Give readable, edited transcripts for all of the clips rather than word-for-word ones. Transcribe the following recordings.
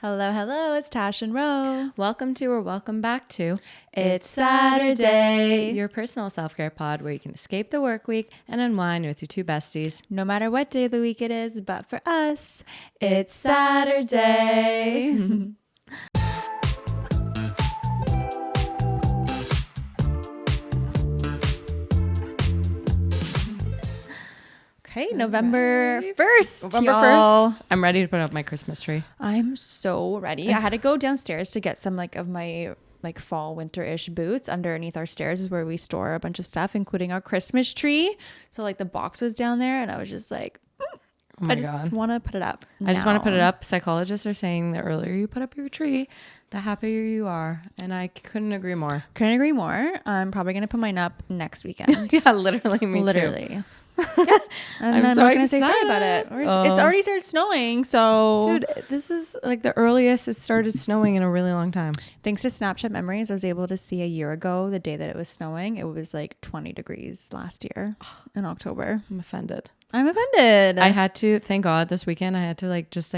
Hello, hello, it's Tash and Ro. Welcome to or welcome back to It's Saturday. Your personal self-care pod where you can escape the work week and unwind with your two besties. No matter what day of the week it is, but for us, it's Saturday. Okay, November 1st, November y'all. 1st. I'm ready to put up my Christmas tree. I'm so ready. I had to go downstairs to get some of my fall winter-ish boots. Underneath our stairs is where we store a bunch of stuff, including our Christmas tree. So the box was down there and I was just like, Oh my I just want to put it up. I just want to put it up. Psychologists are saying the earlier you put up your tree, the happier you are. And I couldn't agree more. Couldn't agree more. I'm probably going to put mine up next weekend. Yeah, literally me Literally. Yeah. And I'm so not going to say sorry excited. about it. It's already started snowing. So Dude, this is the earliest it started snowing in a really long time. thanks to Snapchat memories, I was able to see a year ago, the day that it was snowing. It was 20 degrees last year in October. I'm offended. I'm offended. I had to, thank God, this weekend I had to just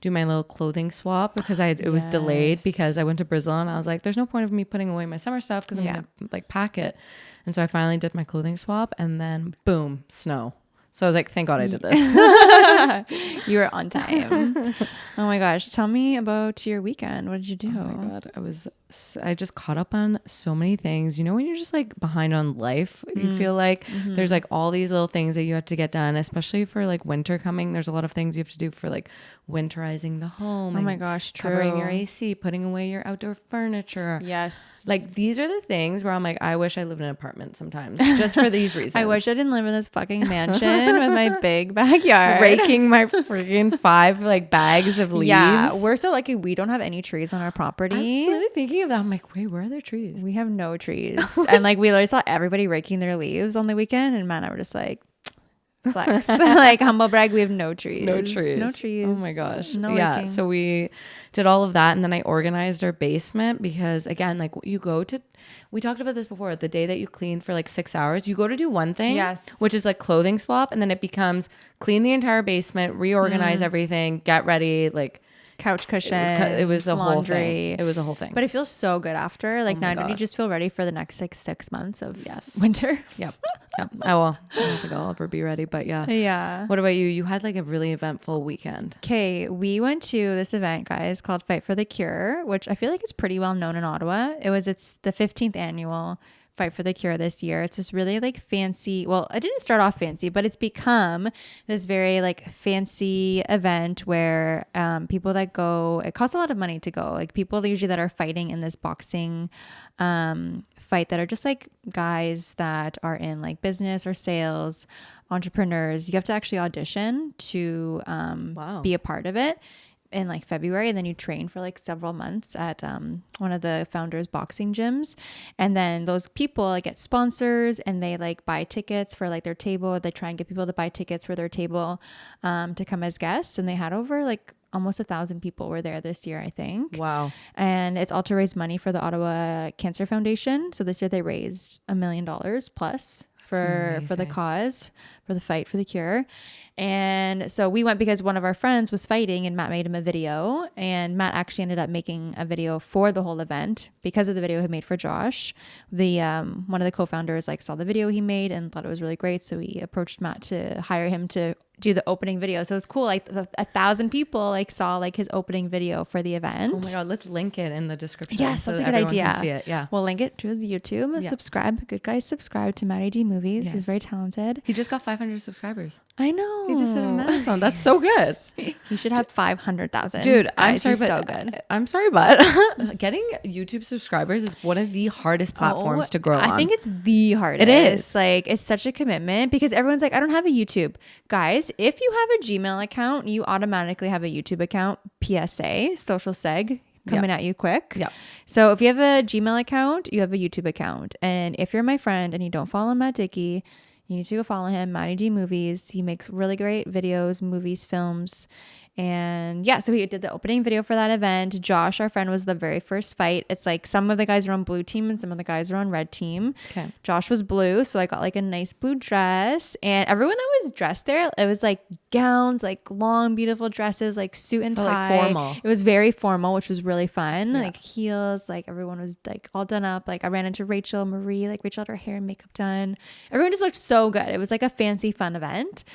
do my little clothing swap because it was delayed because I went to Brazil and I was like, there's no point of me putting away my summer stuff because I'm gonna pack it. And so I finally did my clothing swap and then boom, snow. So I was like, thank God I did this. You were on time. Oh my gosh. Tell me about your weekend. What did you do? Oh my God. I just caught up on so many things. You know, when you're just behind on life, you feel like there's all these little things that you have to get done, especially for winter coming. There's a lot of things you have to do for winterizing the home. Oh my gosh. True. Covering your AC, putting away your outdoor furniture. Yes. These are the things where I'm I wish I lived in an apartment sometimes just for these reasons. I wish I didn't live in this fucking mansion with my big backyard. Raking my freaking 5 bags of leaves. Yeah, we're so lucky we don't have any trees on our property. I'm literally thinking of that. I'm like, wait, where are their trees? We have no trees. And we literally saw everybody raking their leaves on the weekend, and Matt and I were just flex. Humble brag, we have no trees. No trees. No trees. Oh my gosh. No yeah. raking. So we did all of that. And then I organized our basement because again, we talked about this before, the day that you clean for 6 hours, you go to do one thing, yes, which is clothing swap. And then it becomes clean the entire basement, reorganize everything, get ready, couch cushion. It was a laundry. whole thing. It was a whole thing. But it feels so good after. Now don't you just feel ready for the next 6 months of winter? Yep. Yep. Oh, well, I don't think I'll ever be ready, but yeah. Yeah. What about you? You had a really eventful weekend. Okay, we went to this event, guys, called Fight for the Cure, which I feel is pretty well known in Ottawa. It's the 15th annual Fight for the Cure this year. It's this really fancy, well, it didn't start off fancy, but it's become this very fancy event where people that go, it costs a lot of money to go, people usually that are fighting in this boxing fight that are just guys that are in business or sales, entrepreneurs. You have to actually audition to be a part of it in February, and then you train for several months at one of the founders' boxing gyms, and then those people get sponsors and they buy tickets for their table. They try and get people to buy tickets for their table to come as guests, and they had over almost 1,000 people were there this year, I think. Wow. And it's all to raise money for the Ottawa Cancer Foundation. So this year they raised $1 million plus for the cause, for the fight for the cure. And so we went because one of our friends was fighting and Matt made him a video, and Matt actually ended up making a video for the whole event because of the video he made for Josh. The one of the co-founders saw the video he made and thought it was really great, so he approached Matt to hire him to do the opening video. So it was cool. 1,000 people saw his opening video for the event. Oh my God, let's link it in the description. Yes, so that's a good idea. Can see it. Yeah, we'll link it to his YouTube. Subscribe, good guys. Subscribe to Matty D Movies. Yes. He's very talented. He just got 500 subscribers. I know. He just hit a milestone. That's so good. He should have 500,000. Dude, I'm sorry, but so good. I'm sorry, but getting YouTube subscribers is one of the hardest platforms to grow on. I think it's the hardest. It is. It's such a commitment because everyone's I don't have a YouTube. Guys, if you have a Gmail account, you automatically have a YouTube account. PSA, social seg. Coming at you quick. Yeah. So if you have a Gmail account, you have a YouTube account. And if you're my friend and you don't follow Matt Dickey, you need to go follow him, Matty D Movies. He makes really great videos, movies, films. And yeah, so we did the opening video for that event. Josh, our friend, was the very first fight. It's like some of the guys are on blue team and some of the guys are on red team. Okay. Josh was blue, so I got like a nice blue dress. And everyone that was dressed there, it was like gowns, like long, beautiful dresses, like suit and tie. Like formal. It was very formal, which was really fun. Yeah. Like heels, like everyone was like all done up. Like I ran into Rachel Marie, like Rachel had her hair and makeup done. Everyone just looked so good. It was like a fancy, fun event.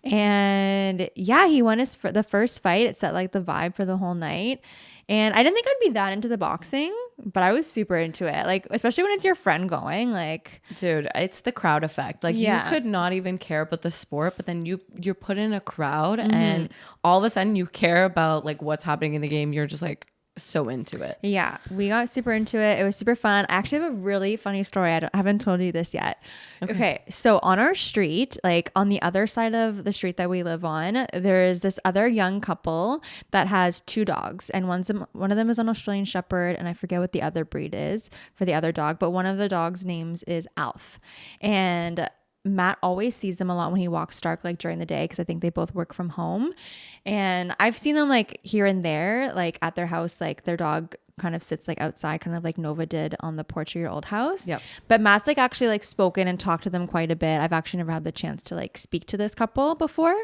And yeah, he won for the first fight. It set like the vibe for the whole night. And I didn't think I'd be that into the boxing, but I was super into it. Like, especially when it's your friend going, like, dude, it's the crowd effect. Like you could not even care about the sport, but then you're put in a crowd and all of a sudden you care about like what's happening in the game. You're just like so into it. Yeah, we got super into it. It was super fun. I actually have a really funny story. I haven't told you this yet. Okay, so on our street, like on the other side of the street that we live on, there is this other young couple that has 2 dogs, and one of them is an Australian Shepherd, and I forget what the other breed is for the other dog, but one of the dogs' names is Alf, and Matt always sees them a lot when he walks Stark, like during the day, because I think they both work from home. And I've seen them like here and there, like at their house, like their dog kind of sits like outside, kind of like Nova did on the porch of your old house. Yep. But Matt's like actually like spoken and talked to them quite a bit. I've actually never had the chance to like speak to this couple before.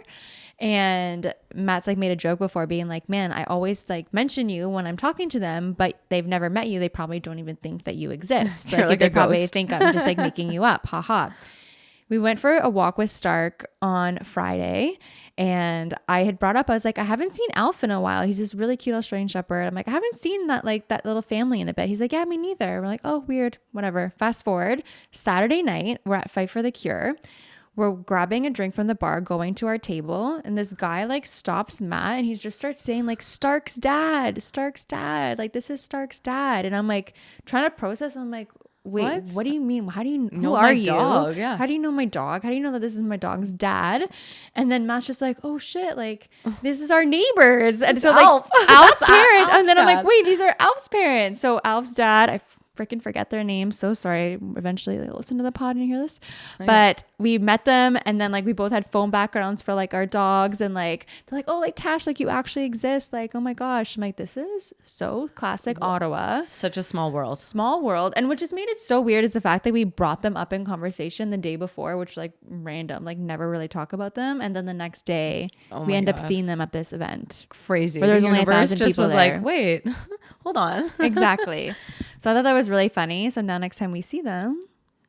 And Matt's like made a joke before being like, man, I always like mention you when I'm talking to them, but they've never met you. They probably don't even think that you exist. Like they a probably ghost. think I'm just like making you up. Ha ha. We went for a walk with Stark on Friday, and I had brought up, I was like, I haven't seen Alf in a while. He's this really cute Australian Shepherd. I'm like, I haven't seen that little family in a bit. He's like, yeah, me neither. We're like, oh, weird, whatever. Fast forward, Saturday night, we're at Fight for the Cure. We're grabbing a drink from the bar, going to our table, and this guy like stops Matt, and he just starts saying like, Stark's dad, like this is Stark's dad. And I'm like trying to process. I'm like, wait, what do you mean? How do you know who my are you? dog? Yeah. How do you know my dog? How do you know that this is my dog's dad? And then Matt's just like, oh shit, like this is our neighbors. And so like Alf. Alf's That's parent. Alf's And then I'm dad. like, wait, these are Alf's parents. So Alf's dad, I freaking forget their names. So sorry. Eventually they'll listen to the pod and hear this. But we met them, and then like we both had phone backgrounds for like our dogs, and like they're like, oh, like Tash, like you actually exist. Like, oh my gosh. I'm like, this is so classic Ottawa. Such a small world. Small world. And what just made it so weird is the fact that we brought them up in conversation the day before, which like random, like never really talk about them. And then the next day we end up seeing them at this event. Crazy. Where there's The only universe 1,000 just people was there. like, wait, hold on. Exactly. So I thought that was really funny. So now next time we see them,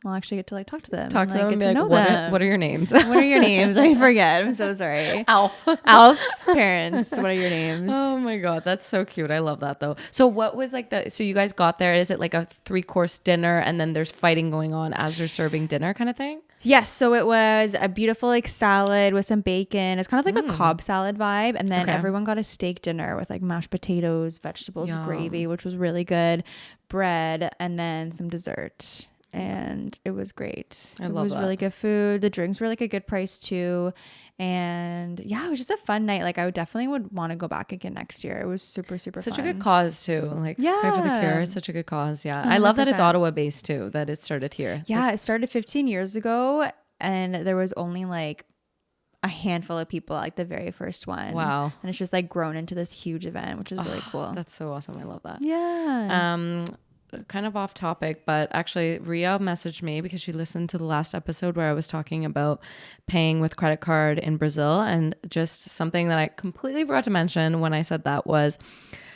we'll actually get to like talk to them. Talk to like, them and get be to like, know them. what are your names? What are your names? I forget. I'm so sorry. Alf's parents. What are your names? Oh my God. That's so cute. I love that though. So what was like so you guys got there, is it like a 3-course dinner and then there's fighting going on as they're serving dinner kind of thing? Yes, so it was a beautiful like salad with some bacon. It's kind of like a Cobb salad vibe, and then everyone got a steak dinner with like mashed potatoes, vegetables, gravy, which was really good, bread, and then some dessert. And it was great. I love It was really good food. The drinks were like a good price too. And yeah, it was just a fun night. Like I definitely would want to go back again next year. It was super, super Such fun. a good cause too. Like Fight for the Cure is such a good cause. Yeah. I love that it's 100%. Ottawa based too, that it started here. Yeah, it started 15 years ago, and there was only like a handful of people at like the very first one. Wow. And it's just like grown into this huge event, which is really cool. That's so awesome. I love that. Yeah. Kind of off topic, but actually Ria messaged me because she listened to the last episode where I was talking about paying with credit card in Brazil, and just something that I completely forgot to mention when I said that was,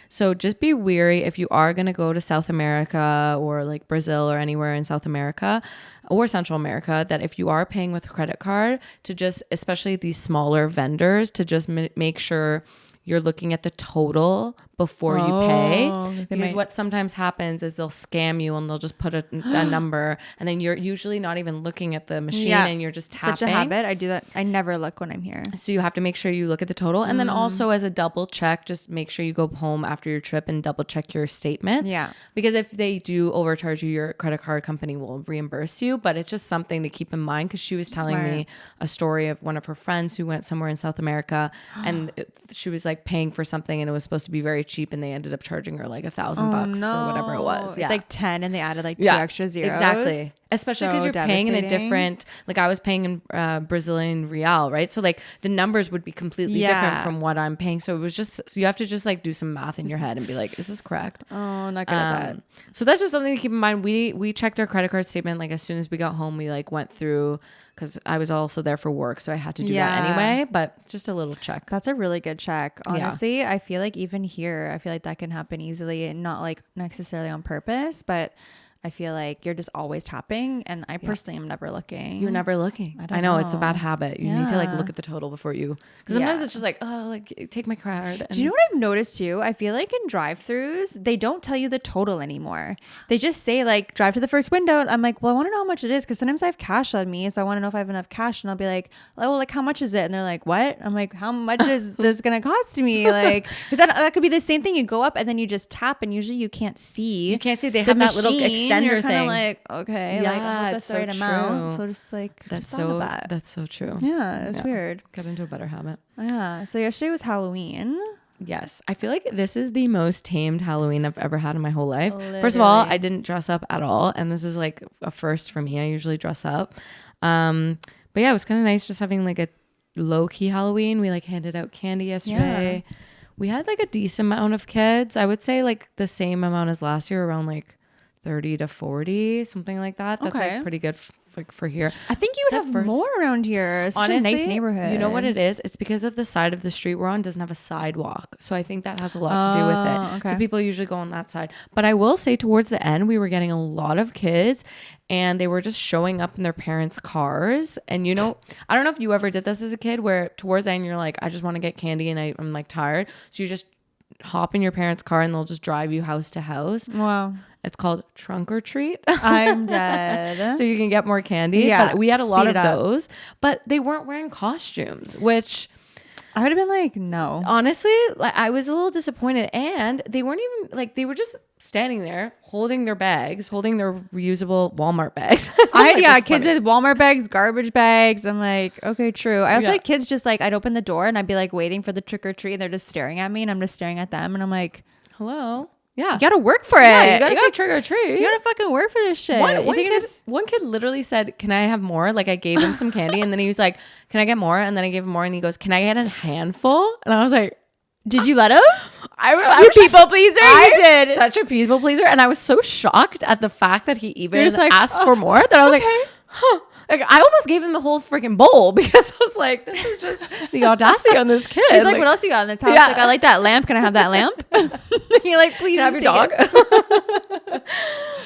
so just be wary if you are going to go to South America or like Brazil or anywhere in South America or Central America, that if you are paying with a credit card, to just, especially these smaller vendors, to just make sure you're looking at the total before you pay, because what sometimes happens is they'll scam you and they'll just put a number, and then you're usually not even looking at the machine and you're just tapping. Such a habit. I do that. I never look when I'm here. So you have to make sure you look at the total, and then also as a double check, just make sure you go home after your trip and double check your statement. Yeah. Because if they do overcharge you, your credit card company will reimburse you, but it's just something to keep in mind, because she was telling me a story of one of her friends who went somewhere in South America and she was like paying for something and it was supposed to be very cheap, and they ended up charging her like $1,000 for whatever it was. It's like 10 and they added like 2 extra zeros. Exactly. Especially because you're paying in a different, like I was paying in Brazilian real, right? So like the numbers would be completely different from what I'm paying. So it was just, so you have to just like do some math in your head and be like, is this correct? Oh, not good at that. So that's just something to keep in mind. We checked our credit card statement like as soon as we got home. We like went through, because I was also there for work, so I had to do that anyway. But just a little check. That's a really good check. Honestly, I feel like even here, I feel like that can happen easily and not like necessarily on purpose, but I feel like you're just always tapping, and I personally am never looking. You're never looking. I know it's a bad habit. You need to like look at the total before you, because sometimes it's just like, oh, like take my card. And do you know what I've noticed too? I feel like in drive-throughs, they don't tell you the total anymore. They just say like, drive to the first window. I'm like, well, I want to know how much it is, because sometimes I have cash on me, so I want to know if I have enough cash, and I'll be like, oh, well, like how much is it? And they're like, what? I'm like, how much is this gonna cost me? Like, because that could be the same thing. You go up and then you just tap, and usually you can't see. You can't see. They have that little extender thing. Like, okay, like I hope that's the right amount. So just like that's so true. Yeah, it's weird. Get into a better habit. Yeah. So yesterday was Halloween. Yes, I feel like this is the most tamed Halloween I've ever had in my whole life. Literally. First of all, I didn't dress up at all, and this is like a first for me. I usually dress up, but yeah, it was kind of nice just having like a low key Halloween. We like handed out candy yesterday. Yeah. We had like a decent amount of kids. I would say like the same amount as last year, around like 30 to 40, something like that. That's like pretty good for here. I think you would have more around here. It's such a nice neighborhood. You know what it is? It's because of the side of the street we're on doesn't have a sidewalk. So I think that has a lot to do with it. Okay. So people usually go on that side. But I will say towards the end, we were getting a lot of kids, and they were just showing up in their parents' cars. And you know, I don't know if you ever did this as a kid, where towards the end you're like, I just want to get candy and I'm like tired. So you just hop in your parents' car and they'll just drive you house to house. Wow. It's called trunk or treat. I'm dead. So you can get more candy. Yeah, but we had a lot of those, but they weren't wearing costumes, which I would have been like, no. Honestly, like, I was a little disappointed, and they weren't even like, they were just standing there holding their bags, holding their reusable Walmart bags. I had kids with Walmart bags, garbage bags. I'm like, okay, true. I also had kids just like, I'd open the door and I'd be like waiting for the trick or treat, and they're just staring at me, and I'm just staring at them, and I'm like, hello. Yeah. You gotta work for it. You gotta say trick or treat. You gotta fucking work for this shit. One kid literally said, can I have more? Like I gave him some candy, and then he was like, can I get more? And then I gave him more, and he goes, can I get a handful? And I was like, did you let him? I people pleaser. You did. Such a people pleaser. And I was so shocked at the fact that he even asked for more that I was like, huh. Like I almost gave him the whole freaking bowl, because I was like, this is just the audacity on this kid. He's like, what else you got in this house? Like, I like that lamp. Can I have that lamp? You're like, please have your dog.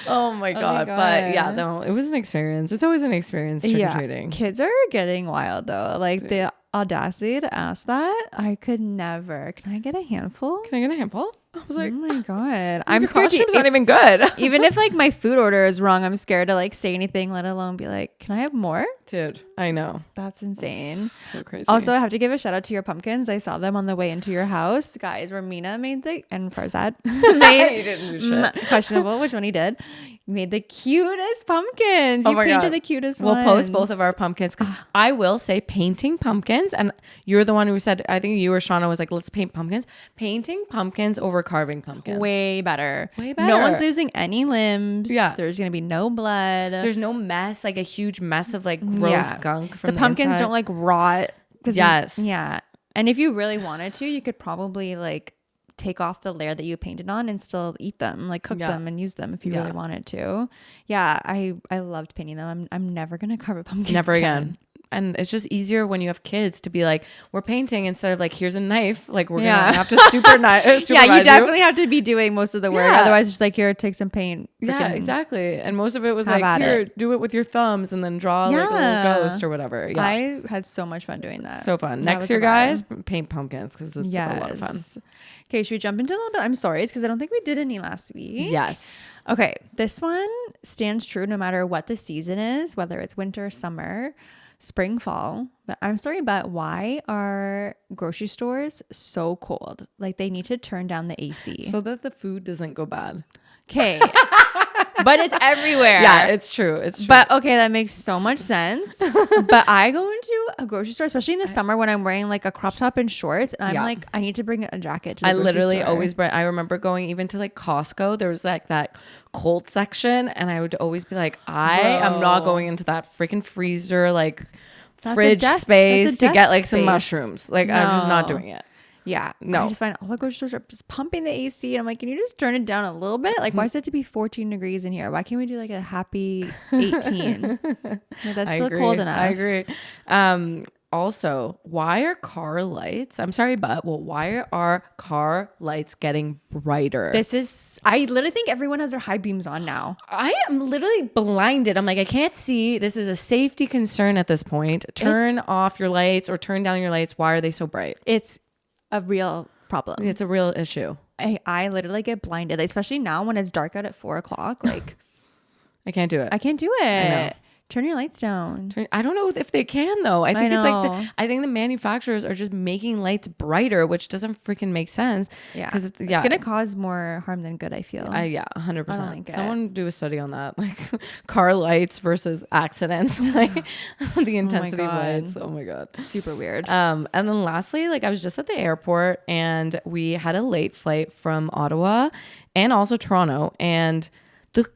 Oh my god. But yeah, no, it was an experience. It's always an experience trick-or-treating. Kids are getting wild though. Like the audacity to ask that, I could never. Can I get a handful? Can I get a handful? I was like, oh my god, I'm scared. Costume's not even good. Even if like my food order is wrong, I'm scared to like say anything, let alone be like, can I have more? Dude, I know. That's insane. So crazy. Also, I have to give a shout out to your pumpkins. I saw them on the way into your house, guys. Where Mina made and Farzad made he didn't do shit. Questionable which one he did. Made the cutest pumpkins. You painted the cutest ones. We'll post both of our pumpkins, because I will say painting pumpkins, and you're the one who said, I think you or Shauna was like, let's paint pumpkins. Painting pumpkins over carving pumpkins. Way better. Way better. No one's losing any limbs. Yeah. There's going to be no blood. There's no mess, like a huge mess of like gross gunk from the pumpkins inside. don't like rot. Yes. Yeah. And if you really wanted to, you could probably like take off the layer that you painted on and still eat them, like cook them and use them if you really wanted to. Yeah, I loved painting them. I'm never gonna carve a pumpkin. Never again. And it's just easier when you have kids to be like, we're painting, instead of like, here's a knife. Like we're gonna have to supervise yeah, you definitely have to be doing most of the work. Otherwise, just like, here, take some paint. Yeah, exactly. And most of it was like, here, do it with your thumbs and then draw like a little ghost or whatever. Yeah. I had so much fun doing that. So fun. Next year, guys, paint pumpkins, because it's a lot of fun. Okay, should we jump into a little bit? I'm sorry, because I don't think we did any last week. Yes. Okay, this one stands true no matter what the season is, whether it's winter, summer, spring, fall. But I'm sorry, but why are grocery stores so cold? Like they need to turn down the AC so that the food doesn't go bad. Okay. but it's everywhere. Yeah, it's true. It's true. But okay, that makes so much sense. But I go into a grocery store, especially in the summer when I'm wearing like a crop top and shorts, and I'm like, I need to bring a jacket to the grocery literally store. always bring. I remember going even to like Costco. There was like that cold section, and I would always be like, I am not going into that freaking freezer like fridge space to get like some mushrooms. Like I'm just not doing it. Yeah, no. I just find all the grocery stores are just pumping the AC, and I'm like, can you just turn it down a little bit? Like, why is it to be 14 degrees in here? Why can't we do like a happy 18? That's still cold enough. I agree. Also, why are car lights? Why are car lights getting brighter? I literally think everyone has their high beams on now. I am literally blinded. I'm like, I can't see. This is a safety concern at this point. Turn off your lights or turn down your lights. Why are they so bright? It's a real problem. It's a real issue. I literally get blinded, especially now when it's dark out at 4:00. Like, I can't do it. I can't do it. I know. Turn your lights down. I don't know if they can though. I think it's like I think the manufacturers are just making lights brighter, which doesn't freaking make sense. Yeah, because it's gonna cause more harm than good. I feel. 100%. Someone do a study on that, like car lights versus accidents, like the intensity of lights. Oh my god, super weird. And then lastly, like I was just at the airport and we had a late flight from Ottawa and also Toronto, and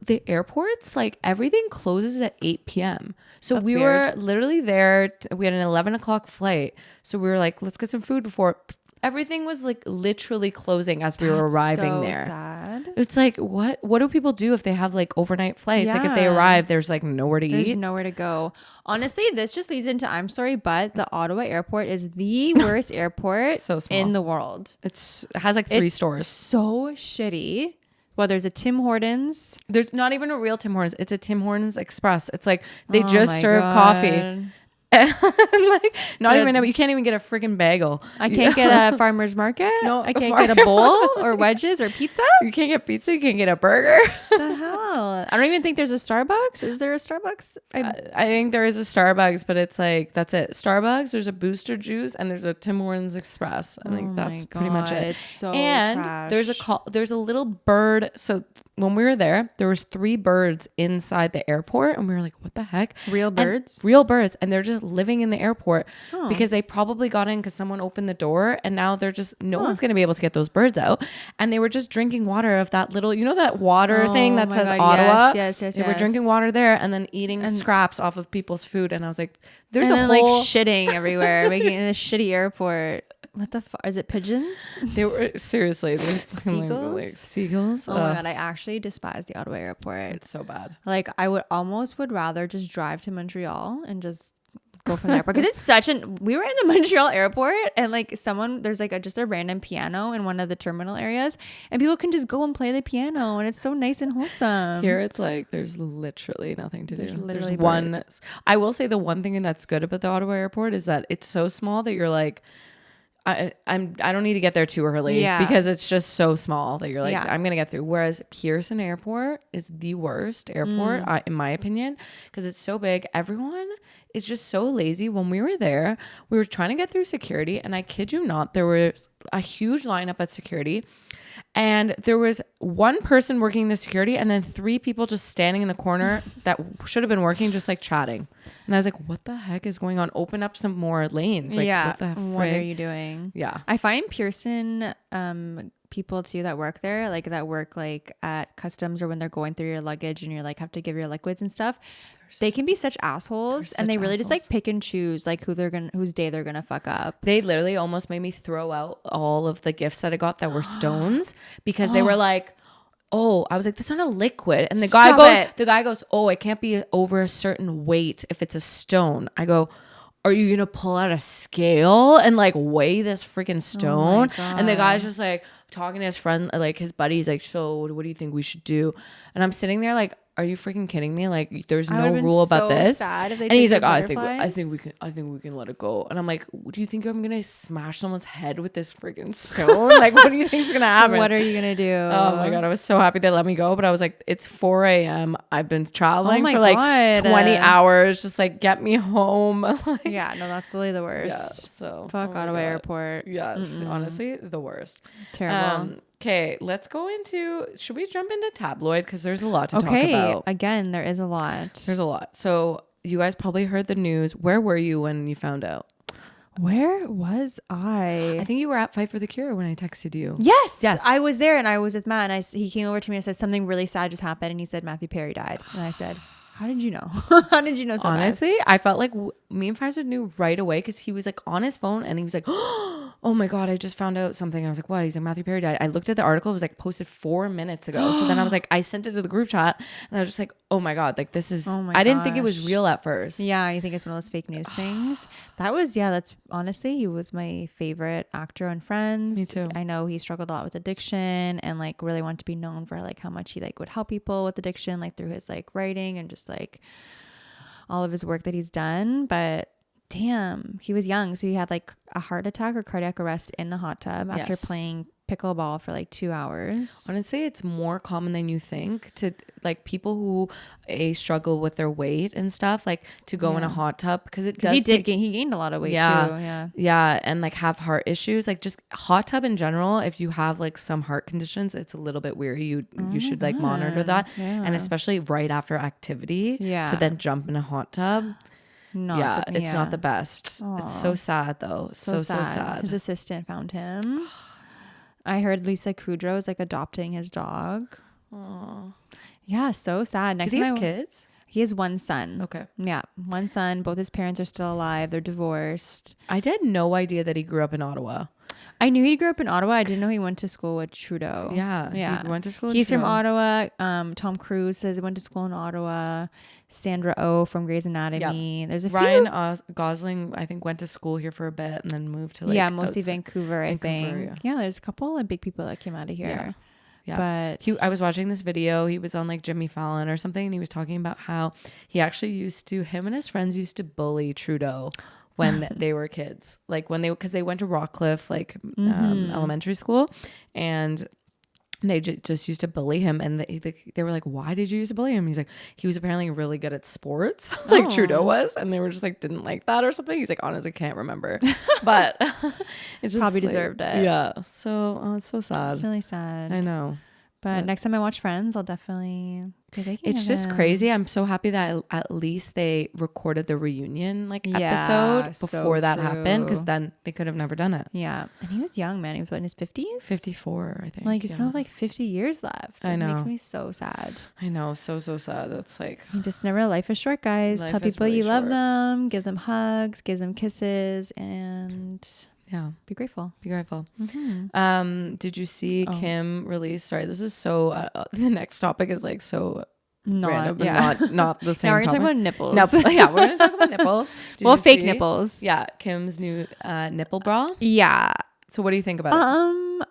the airports, like everything closes at 8 p.m. So That's we weird. were literally there. We had an 11 o'clock flight. So we were like, let's get some food before. Everything was like literally closing as we were arriving there. Sad. It's like, what do people do if they have like overnight flights? Like if they arrive, there's like nowhere to eat. There's nowhere to go. Honestly, this just leads into, I'm sorry, but the Ottawa airport is the worst airport so small in the world. It has like 3 stores. So shitty. Well, there's a Tim Hortons. There's not even a real Tim Hortons. It's a Tim Hortons Express. It's like they just serve coffee. Like not even you can't even get a freaking bagel. I can't get a farmer's market. No, I can't get a bowl or wedges or pizza. You can't get pizza. You can't get a burger. What the hell? I don't even think there's a Starbucks. Is there a Starbucks? I think there is a Starbucks, but it's like that's it. Starbucks. There's a Booster Juice and there's a Tim Hortons Express. I think that's pretty much it. It's so and trash. there's a little bird. So when we were there was 3 birds inside the airport, and we were like, what the heck? Real birds? Real birds, and they're just living in the airport because they probably got in because someone opened the door, and now they're just no one's going to be able to get those birds out, and they were just drinking water of that little, that water thing that says Ottawa. Yes. They were drinking water there and then eating scraps off of people's food, and I was like, there's and a then, whole like shitting everywhere, making in this shitty airport. What the fuck? Is it pigeons? They were seriously seagulls. Like seagulls. Oh my god, I actually despise the Ottawa airport. It's so bad. Like I would rather just drive to Montreal and just go from there because it's such we were in the Montreal airport and like there's like just a random piano in one of the terminal areas and people can just go and play the piano and it's so nice and wholesome. Here it's like there's literally nothing to do. There's birds. one. I will say the one thing that's good about the Ottawa airport is that it's so small that you're like, I don't need to get there too early because it's just so small that you're like, I'm going to get through. Whereas Pearson Airport is the worst airport, in my opinion, because it's so big. Everyone is just so lazy. When we were there, we were trying to get through security, and I kid you not, there was a huge lineup at security. And there was one person working the security and then 3 people just standing in the corner that should have been working, just like chatting. And I was like, what the heck is going on? Open up some more lanes. Like, what the frick? What are you doing? Yeah. I find Pearson people too that work there, like that work like at customs or when they're going through your luggage and you're like have to give your liquids and stuff. They can be such assholes and they really just like pick and choose like whose day they're gonna fuck up. They literally almost made me throw out all of the gifts that I got that were stones because they were like, oh, I was like, that's not a liquid. And the guy goes, oh, it can't be over a certain weight if it's a stone. I go, are you gonna pull out a scale and like weigh this freaking stone? And the guy's just like talking to his friend, like his buddies, like, so what do you think we should do? And I'm sitting there like, are you freaking kidding me? Like, there's no rule about this. Sad if they and he's like, I think we can let it go. And I'm like, do you think I'm gonna smash someone's head with this freaking stone? Like, what do you think is gonna happen? What are you gonna do? Oh my god, I was so happy they let me go, but I was like, it's 4 a.m. I've been traveling for like 20 hours. Just like get me home. Like, yeah, no, that's really the worst. Yeah, so fuck Ottawa Airport. Yeah, honestly, the worst. Terrible. Okay, let's go into, should we jump into tabloid? Because there's a lot to talk about. Again, there is a lot. There's a lot. So you guys probably heard the news. Where were you when you found out? Where was I? I think you were at Fight for the Cure when I texted you. Yes. I was there and I was with Matt and he came over to me and said something really sad just happened. And he said, Matthew Perry died. And I said, how did you know? How did you know so Honestly, fast? I felt like me and Farzad knew right away because he was like on his phone and he was like, oh my God, I just found out something. I was like, what? He's like, Matthew Perry died. I looked at the article. It was like posted 4 minutes ago. So then I was like, I sent it to the group chat and I was just like, oh my God, like this is, I didn't think it was real at first. Yeah, you think it's one of those fake news things. That's honestly, he was my favorite actor on Friends. Me too. I know he struggled a lot with addiction and like really wanted to be known for like how much he like would help people with addiction, like through his like writing and just like all of his work that he's done. But damn, he was young. So he had like a heart attack or cardiac arrest in the hot tub after playing pickleball for like 2 hours. Honestly, it's more common than you think to like people who struggle with their weight and stuff, like to go in a hot tub because he gained a lot of weight too. Yeah, and like have heart issues. Like just hot tub in general, if you have like some heart conditions, it's a little bit weird. You should like monitor that, and especially right after activity, to then jump in a hot tub. It's not the best. Aww. It's so sad though. So sad. His assistant found him. I heard Lisa Kudrow is like adopting his dog. Aww. Yeah, so sad. Does he have kids? He has one son. Okay. Yeah, one son. Both his parents are still alive. They're divorced. I had no idea that he grew up in Ottawa. I knew he grew up in Ottawa. I didn't know he went to school with Trudeau. Yeah. He went to school with He's Trudeau. from Ottawa. Tom Cruise says he went to school in Ottawa. Sandra Oh from Grey's Anatomy. There's a Ryan Gosling, I think, went to school here for a bit and then moved to like mostly Vancouver, I think. Yeah, there's a couple of big people that came out of here. Yeah. But I was watching this video. He was on like Jimmy Fallon or something, and he was talking about how he actually him and his friends used to bully Trudeau when they were kids, like because they went to Rockcliffe, like elementary school, and they just used to bully him. And they were like, why did you used to bully him? He's like, he was apparently really good at sports, like Trudeau was. And they were just like, didn't like that or something. He's like, honestly, can't remember. But it just probably deserved it. Yeah. So it's so sad. It's really sad. I know. But next time I watch Friends, I'll definitely be thinking It's just crazy. I'm so happy that at least they recorded the reunion episode before that happened, because then they could have never done it. Yeah. And he was young, man. He was in his 50s? 54, I think. Like, he still have like 50 years left. I know. It makes me so sad. I know. So sad. It's like... Just never, life is short, guys. Tell people you love them. Give them hugs. Give them kisses. And... yeah, be grateful. Mm-hmm. Did you see Kim release? Sorry, this is so. The next topic is like so random, but not the same. Now we're gonna talk about nipples. Yeah, we're gonna talk about nipples. Fake nipples. Yeah, Kim's new nipple bra. Yeah. So what do you think about it?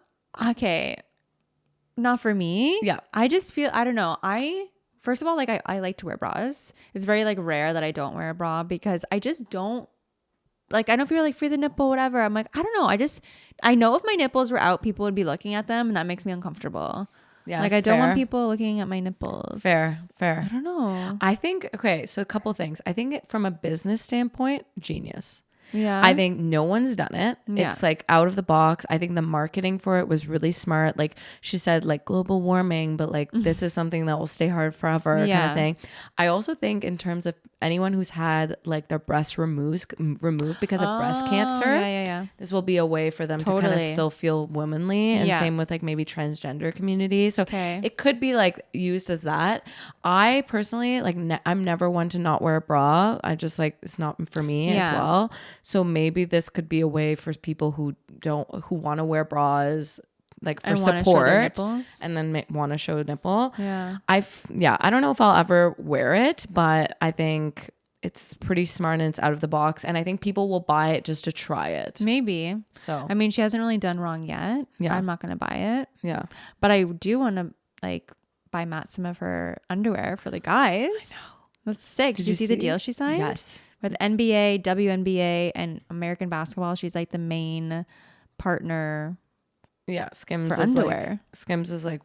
Okay, not for me. Yeah, I just feel I don't know. First of all, like I like to wear bras. It's very like rare that I don't wear a bra because I just don't. Like, I know people are like, free the nipple, whatever. I'm like, I don't know. I know if my nipples were out, people would be looking at them, and that makes me uncomfortable. Yeah. Like, I don't want people looking at my nipples. Fair. I don't know. I think, okay, so a couple things. I think from a business standpoint, genius. Yeah. I think no one's done it. Yeah. It's like out of the box. I think the marketing for it was really smart. Like she said, like global warming, but like this is something that will stay hard forever kind of thing. I also think in terms of anyone who's had like their breast removed because of breast cancer, this will be a way for them to kind of still feel womanly, and same with like maybe transgender community. So it could be like used as that. I personally like I'm never one to not wear a bra. I just like it's not for me as well. So maybe this could be a way for people who want to wear bras like for support and then want to show a nipple. I don't know if I'll ever wear it, but I think it's pretty smart and it's out of the box, and I think people will buy it just to try it. Maybe. So I mean, she hasn't really done wrong yet. I'm not gonna buy it. But I do want to like buy Matt some of her underwear for the guys. I know. That's sick. Did you see the deal she signed? Yes. With NBA, WNBA, and American basketball, she's like the main partner. Yeah, Skims for underwear. Skims is like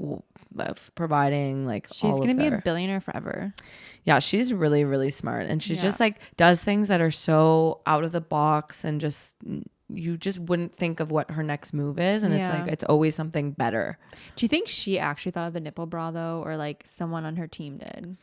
providing like she's gonna be a billionaire forever. Yeah, she's really, really smart, and she just like does things that are so out of the box and just you just wouldn't think of what her next move is, and it's like it's always something better. Do you think she actually thought of the nipple bra though, or like someone on her team did?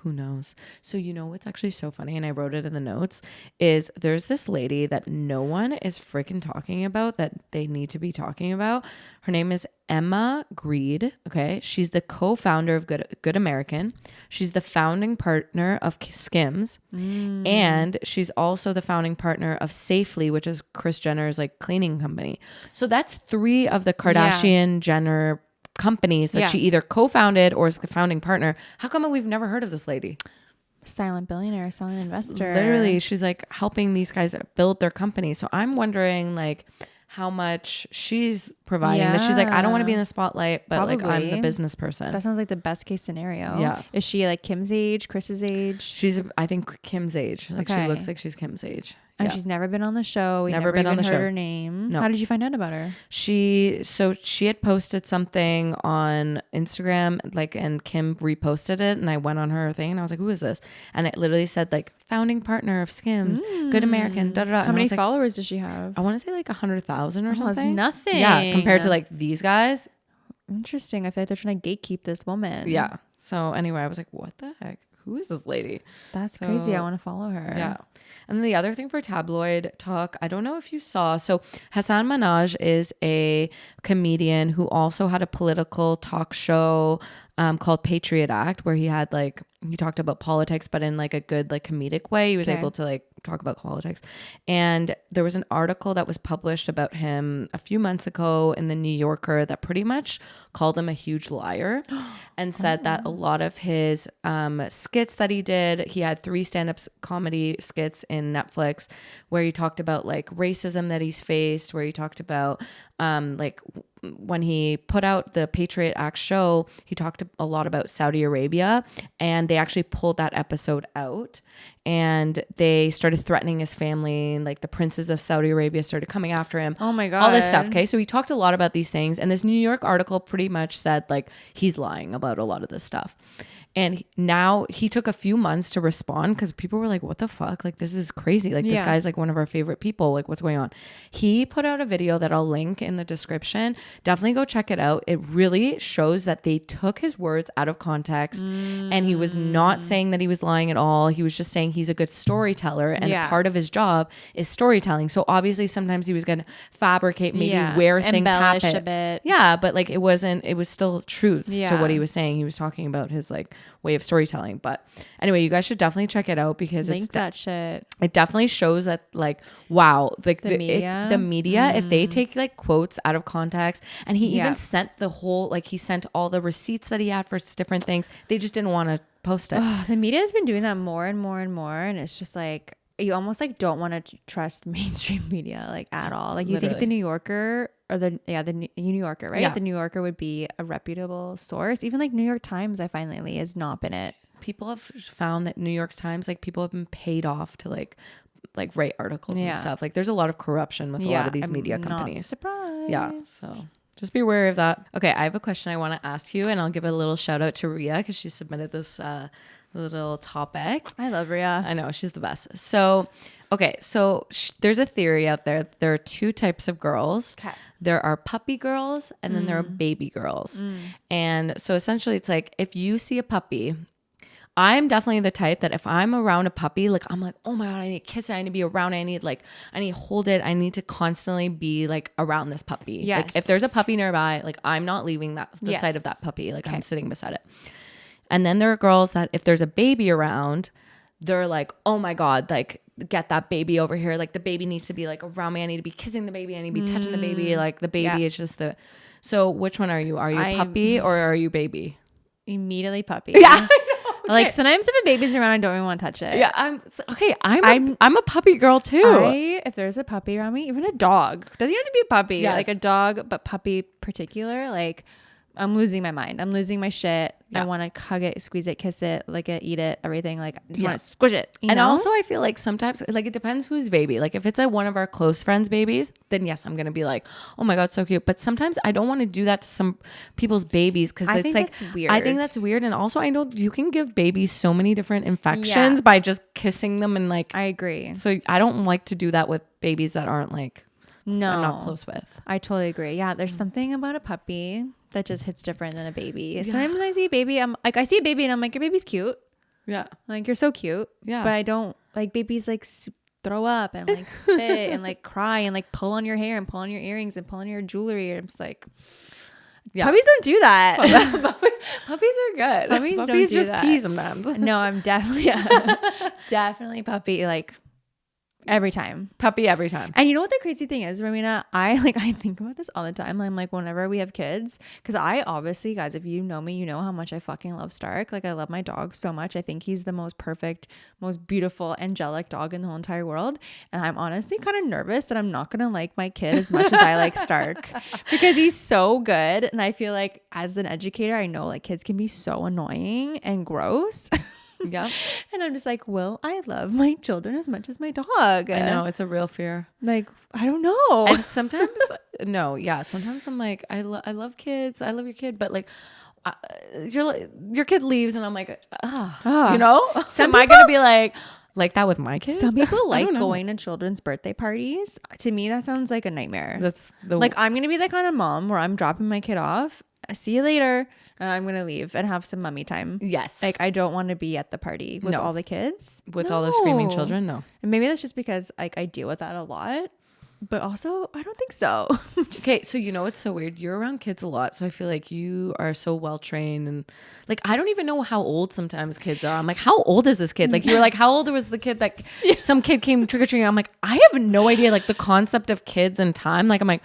Who knows? So you know what's actually so funny, and I wrote it in the notes, is there's this lady that no one is freaking talking about that they need to be talking about. Her name is Emma Greed. Okay. She's the co-founder of Good American. She's the founding partner of Skims. And she's also the founding partner of Safely, which is Kris Jenner's like cleaning company. So that's 3 of the Kardashian Jenner companies that she either co-founded or is the founding partner. How come we've never heard of this lady? Silent billionaire, silent investor. Literally, she's like helping these guys build their company. So I'm wondering like how much she's providing that she's like, I don't want to be in the spotlight, but like I'm the business person. That sounds like the best case scenario. Yeah. Is she like Kim's age, Chris's age? She's, I think, Kim's age. Like she looks like she's Kim's age. And she's never been on the show. We never been on the show. Her name. No. How did you find out about her? She had posted something on Instagram, like, and Kim reposted it, and I went on her thing, and I was like, "Who is this?" And it literally said like founding partner of Skims, Good American. Da, da, da. How many followers does she have? I want to say like 100,000 or something. That's nothing. Yeah, compared to like these guys. Interesting. I feel like they're trying to gatekeep this woman. Yeah. So anyway, I was like, "What the heck? Who is this lady?" That's crazy. I want to follow her. Yeah. And then the other thing for tabloid talk, I don't know if you saw. So Hassan Manaj is a comedian who also had a political talk show called Patriot Act, where he had like, he talked about politics, but in like a good, like comedic way. He was able to like talk about politics. And there was an article that was published about him a few months ago in the New Yorker that pretty much called him a huge liar and said that a lot of his skits that he did, he had 3 stand-up comedy skits in Netflix where he talked about like racism that he's faced, where he talked about like when he put out the Patriot Act show, he talked a lot about Saudi Arabia, and they actually pulled that episode out, and they started threatening his family, and like the princes of Saudi Arabia started coming after him. Oh my God. All this stuff. Okay. So he talked a lot about these things, and this New York article pretty much said like he's lying about a lot of this stuff. And now he took a few months to respond because people were like, what the fuck? Like, this is crazy. Like, this guy's like one of our favorite people. Like, what's going on? He put out a video that I'll link in the description. Definitely go check it out. It really shows that they took his words out of context and he was not saying that he was lying at all. He was just saying he's a good storyteller and part of his job is storytelling. So obviously sometimes he was going to fabricate maybe where things happen. A bit. Yeah, but like it was still truths to what he was saying. He was talking about his like way of storytelling. But anyway, you guys should definitely check it out because Link that shit. It definitely shows that like, wow, like the media, if they take like quotes out of context, and he even sent the whole, like he sent all the receipts that he had for different things. They just didn't want to post it. The media has been doing that more and more and more. And it's just like, you almost like don't want to trust mainstream media like at all. Like you think the New Yorker or the New Yorker, right? Yeah. The New Yorker would be a reputable source. Even like New York Times, I find lately has not been it. People have found that New York Times, like people have been paid off to like write articles and stuff. Like there's a lot of corruption with a lot of these media companies. Not surprised. Yeah. So just be aware of that. Okay. I have a question I want to ask you, and I'll give a little shout out to Ria because she submitted this little topic. I love Ria. I know, she's the best. So, okay. So there's a theory out there. There are 2 types of girls. Okay. There are puppy girls and then there are baby girls. And so essentially it's like, if you see a puppy, I'm definitely the type that if I'm around a puppy, like I'm like, oh my God, I need to kiss it. I need to be around it. I need to hold it. I need to constantly be like around this puppy. Yes. Like if there's a puppy nearby, like I'm not leaving the side of that puppy. Like I'm sitting beside it. And then there are girls that if there's a baby around, they're like, oh my God, like get that baby over here. Like the baby needs to be like around me. I need to be kissing the baby. I need to be touching the baby. Like the baby is just so which one are you? Are you puppy or are you baby? Immediately puppy. Yeah. Okay. Like sometimes if a baby's around, I don't even want to touch it. Yeah, I'm a puppy girl too. If there's a puppy around me, even a dog, doesn't even have to be a puppy. Yes. Like a dog, but puppy particular, like I'm losing my mind. I'm losing my shit. I want to hug it, squeeze it, kiss it, lick it, eat it, everything. Like, I just want to squish it. And also, I feel like sometimes, like, it depends whose baby. Like, if it's like one of our close friends' babies, then yes, I'm gonna be like, oh my god, so cute. But sometimes I don't want to do that to some people's babies because it's like that's weird. I think that's weird. And also, I know you can give babies so many different infections by just kissing them and like. I agree. So I don't like to do that with babies that aren't like. No, I'm not close with. I totally agree. Yeah, there's something about a puppy that just hits different than a baby. Sometimes I see a baby, I'm like, I see a baby and I'm like, your baby's cute. Yeah. Like, you're so cute. Yeah. But I don't like babies like throw up and like spit and like cry and like pull on your hair and pull on your earrings and pull on your jewelry. I'm just like, puppies don't do that. Puppies are good. Puppies don't do just that. pee sometimes. No, I'm definitely, definitely puppy. Like, every time. Puppy every time. And you know what the crazy thing is, Ramina? I think about this all the time. I'm like, whenever we have kids, because I obviously, guys, if you know me, you know how much I fucking love Stark. Like, I love my dog so much. I think he's the most perfect, most beautiful, angelic dog in the whole entire world. And I'm honestly kind of nervous that I'm not gonna like my kid as much as I like Stark because he's so good. And I feel like as an educator, I know like kids can be so annoying and gross. Yeah. And I'm just like, will I love my children as much as my dog? I know, it's a real fear. Like, I don't know. And sometimes, sometimes I'm like, I love kids. I love your kid. But like, your kid leaves and I'm like, you know? Am I going to be like that with my kid? Some people like going to children's birthday parties. To me, that sounds like a nightmare. That's like, I'm going to be the kind of mom where I'm dropping my kid off. See you later. I'm going to leave and have some mummy time. Yes. Like, I don't want to be at the party with all the kids. With all the screaming children? No. And maybe that's just because like I deal with that a lot. But also, I don't think so. Okay, so you know it's so weird. You're around kids a lot, so I feel like you are so well trained, and like I don't even know how old sometimes kids are. I'm like, how old is this kid? Like you were like, how old was the kid that some kid came trick or treating? I'm like, I have no idea. Like the concept of kids and time. Like I'm like,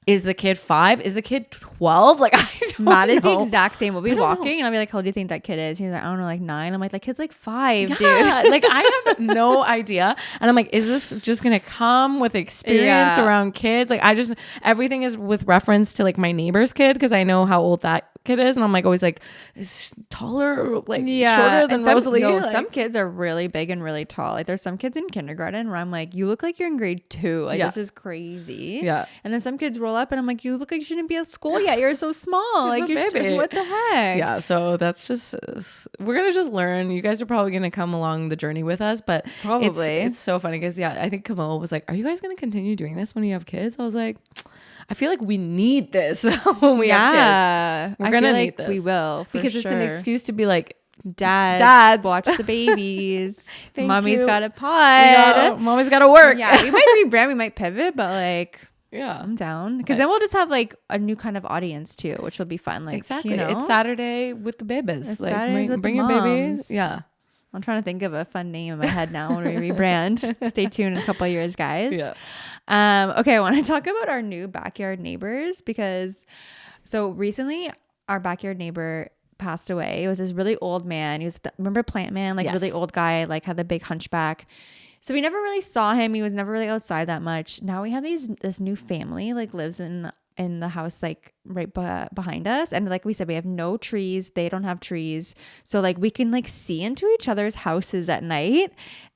is the kid 5? Is the kid 12? Like I don't know. Matt is the exact same. We'll be walking and I'll be like, how old do you think that kid is? He's like, I don't know, like 9. I'm like, that kid's like 5, dude. Like I have no idea. And I'm like, is this just gonna come with experience around kids? Like I just, everything is with reference to like my neighbor's kid because I know how old that kid is, and I'm like always like, is taller, like shorter than Rosalie? No, like, some kids are really big and really tall. Like there's some kids in kindergarten where I'm like, you look like you're in grade 2. Like this is crazy. Yeah. And then some kids roll up and I'm like, you look like you shouldn't be at school yet. You're so small. Like you're baby. What the heck? Yeah. So that's just, we're gonna just learn. You guys are probably gonna come along the journey with us, but probably it's so funny because I think Camilla was like, are you guys gonna continue doing this when you have kids? I was like, I feel like we need this when we have kids. We're gonna need this. We will because it's an excuse to be like, Dads, watch the babies. Mommy's got a pod. Mommy's got to work. Yeah, we might rebrand, we might pivot, but like, yeah, I'm down because then we'll just have like a new kind of audience too, which will be fun. Like exactly, you know? It's Saturday with the babies. It's like Saturdays with bring the your moms. babies. Yeah. I'm trying to think of a fun name in my head now when we rebrand. Stay tuned in a couple of years, guys. Yeah. Okay, I want to talk about our new backyard neighbors because so recently our backyard neighbor passed away. It was this really old man. He was remember Plant Man, like really old guy, like had the big hunchback. So we never really saw him. He was never really outside that much. Now we have this new family like lives in the house like right behind us, and like we said, we have no trees. They don't have trees, so like we can like see into each other's houses at night,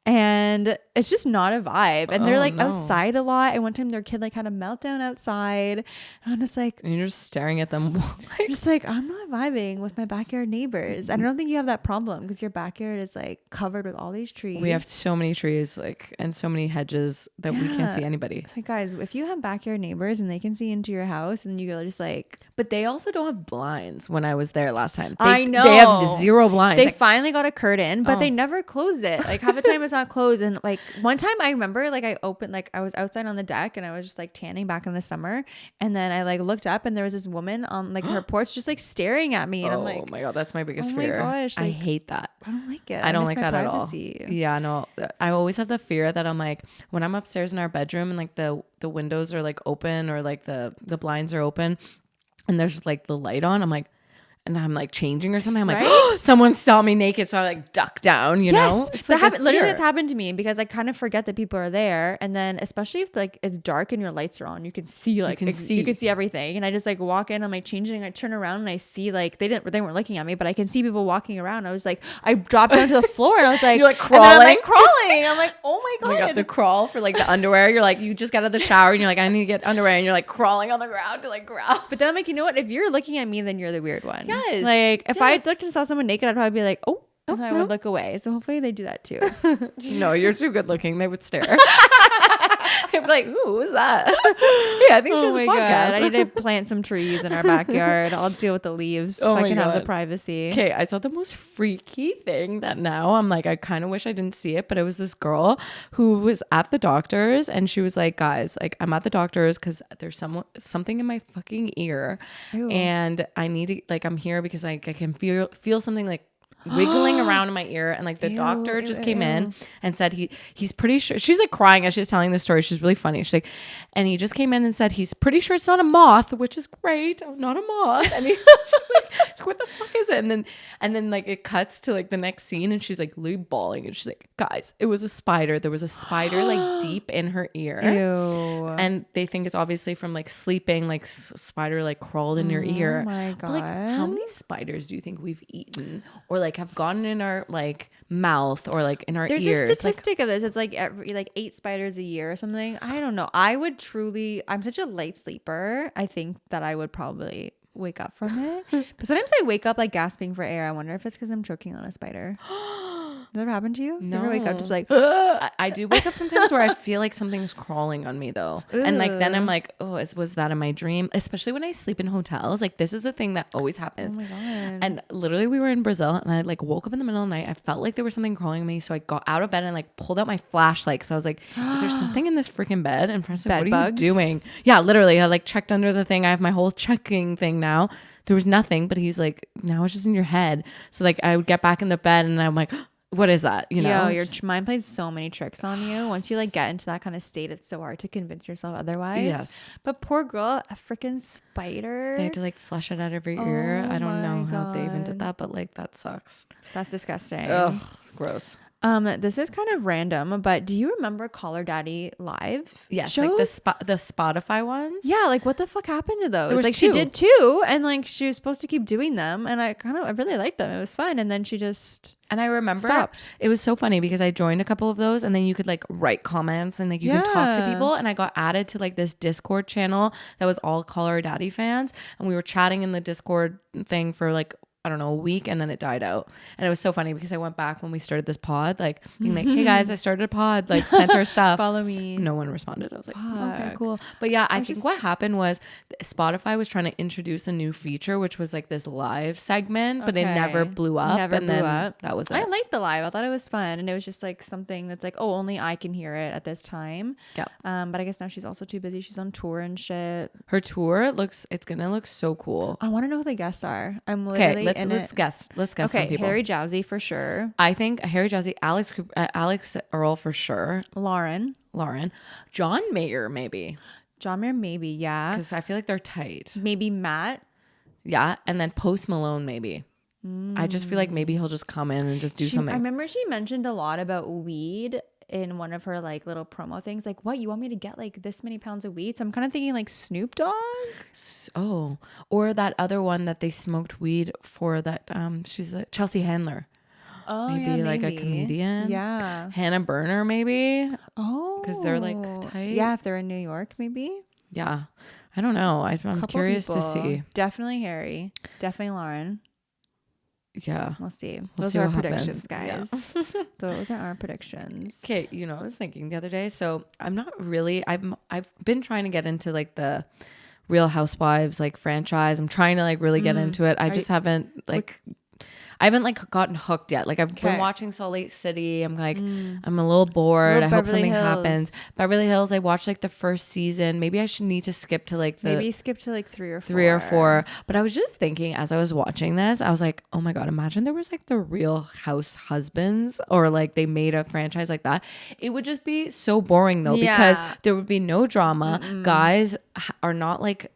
and it's just not a vibe. And they're like outside a lot, and one time their kid like had a meltdown outside, and I'm just like, and you're just staring at them. I'm just like, I'm not vibing with my backyard neighbors. And I don't think you have that problem because your backyard is like covered with all these trees. We have so many trees like and so many hedges that we can't see anybody. So guys, if you have backyard neighbors and they can see into your house, and you're just like, but they also don't have blinds. When I was there last time, I know they have 0 blinds. They finally got a curtain, but they never closed it. Like half the time it's not closed. And like one time I remember like I opened, like I was outside on the deck and I was just like tanning back in the summer, and then I like looked up and there was this woman on like her porch just like staring at me, and I'm like, oh my god, that's my biggest fear. Oh my gosh, like, I hate that. I don't like it. I don't like that privacy at all. Yeah, no, I always have the fear that I'm like, when I'm upstairs in our bedroom and like the windows are like open or like the blinds are open and there's like the light on, I'm like, and I'm like changing or something. I'm like, oh, someone saw me naked. So I like duck down, you know? It's like literally it's happened to me because I kind of forget that people are there. And then especially if like it's dark and your lights are on, you can see like, you can see everything. And I just like walk in, I'm like changing, I turn around and I see like, they weren't looking at me, but I can see people walking around. I was like, I dropped down to the floor and I was like, you're like crawling. I'm like crawling. I'm like, oh my God. The crawl for like the underwear. You're like, you just got out of the shower and you're like, I need to get underwear. And you're like crawling on the ground to like grab. But then I'm like, you know what? If you're looking at me, then you're the weird one. Yes. Like if I looked and saw someone naked, I'd probably be like, oh, and I would look away. So hopefully they do that too. No, you're too good looking. They would stare. They'd be like, ooh, who's that? Yeah, I think she has a podcast. God. I need to plant some trees in our backyard. I'll deal with the leaves so I can have the privacy. Okay, I saw the most freaky thing that now I'm like, I kind of wish I didn't see it, but it was this girl who was at the doctor's and she was like, guys, like I'm at the doctor's because there's something in my fucking ear. Ew. And I need to, like, I'm here because like I can feel something like wiggling around in my ear, and like the doctor just came in and said he's pretty sure. She's like crying as she's telling the story. She's really funny. She's like, and he just came in and said he's pretty sure it's not a moth, which is great. Oh, not a moth. And he's just like, what the fuck is it? And then like it cuts to like the next scene, and she's like literally bawling, and she's like, guys, it was a spider. There was a spider like deep in her ear. Ew. And they think it's obviously from like sleeping, like spider like crawled in your ear. Oh my God. But, like, how many spiders do you think we've eaten or like have gotten in our like mouth or like in our ears? There's a statistic of this. It's like every like 8 spiders a year or something. I don't know. I'm such a light sleeper. I think that I would probably wake up from it. But sometimes I wake up like gasping for air. I wonder if it's because I'm choking on a spider. Does that ever happen to you? No. You ever wake up just like I do wake up sometimes where I feel like something's crawling on me though. Ugh. And like then I'm like, oh, was that in my dream? Especially when I sleep in hotels. Like this is a thing that always happens. Oh my God. And literally we were in Brazil and I like woke up in the middle of the night. I felt like there was something crawling on me. So I got out of bed and like pulled out my flashlight. So I was like, is there something in this freaking bed? And Fresca, what are bugs? you doing? Yeah, literally. I like checked under the thing. I have my whole checking thing now. There was nothing, but he's like, now it's just in your head. So like I would get back in the bed and I'm like, what is that? You know, your mind plays so many tricks on you. Once you like get into that kind of state, it's so hard to convince yourself otherwise. Yes. But poor girl, a freaking spider. They had to like flush it out of your ear. I don't know how they even did that, but like that sucks. That's disgusting. Ugh, gross. This is kind of random, but do you remember Caller Daddy live? Yes, shows? like the Spotify ones. Yeah, like what the fuck happened to those? There was like 2. she did 2, and like she was supposed to keep doing them, and I really liked them. It was fun, and then she just I remember stopped. It was so funny because I joined a couple of those, and then you could like write comments and like you could talk to people, and I got added to like this Discord channel that was all Caller Daddy fans, and we were chatting in the Discord thing for like, I don't know, a week, and then it died out. And it was so funny because I went back when we started this pod, like being like, hey guys, I started a pod, like sent our stuff. Follow me. No one responded. I was like, okay, cool. But yeah, I think what happened was Spotify was trying to introduce a new feature, which was like this live segment, but it never blew up. That was it. I liked the live. I thought it was fun. And it was just like something that's like, oh, only I can hear it at this time. Yeah. But I guess now she's also too busy. She's on tour and shit. Her tour it's gonna look so cool. I want to know who the guests are. I'm literally let's guess. Let's guess some people. Harry Jowsey for sure. I think Harry Jowsey, Alex Earl for sure. Lauren. John Mayer maybe. Yeah. Because I feel like they're tight. Maybe Matt. Yeah, and then Post Malone maybe. I just feel like maybe he'll just come in and just do something. I remember she mentioned a lot about weed in one of her like little promo things, like, what, you want me to get like this many pounds of weed? So I'm kind of thinking like Snoop Dogg. Oh, or that other one that they smoked weed for, that she's a Chelsea Handler. Oh, maybe like a comedian. Yeah. Hannah Berner maybe. Oh, because they're like tight. Yeah, if they're in New York maybe. Yeah, I don't know. I'm curious to see. Definitely Harry, definitely Lauren. Yeah, we'll see. Those are our predictions, guys. Yeah. Those are our predictions. Okay, I was thinking the other day, so I'm not really, I've been trying to get into like the Real Housewives like franchise. I'm trying to like really get into it. I haven't like gotten hooked yet. Like I've been watching Salt Lake City. I'm like, I'm a little bored. I hope something happens. Beverly Hills, I watched like the first season. Maybe I should need to skip to like maybe skip to like 3 or 4. But I was just thinking as I was watching this, I was like, oh my God, imagine there was like the Real House Husbands, or like they made a franchise like that. It would just be so boring though, because there would be no drama. Guys are not like,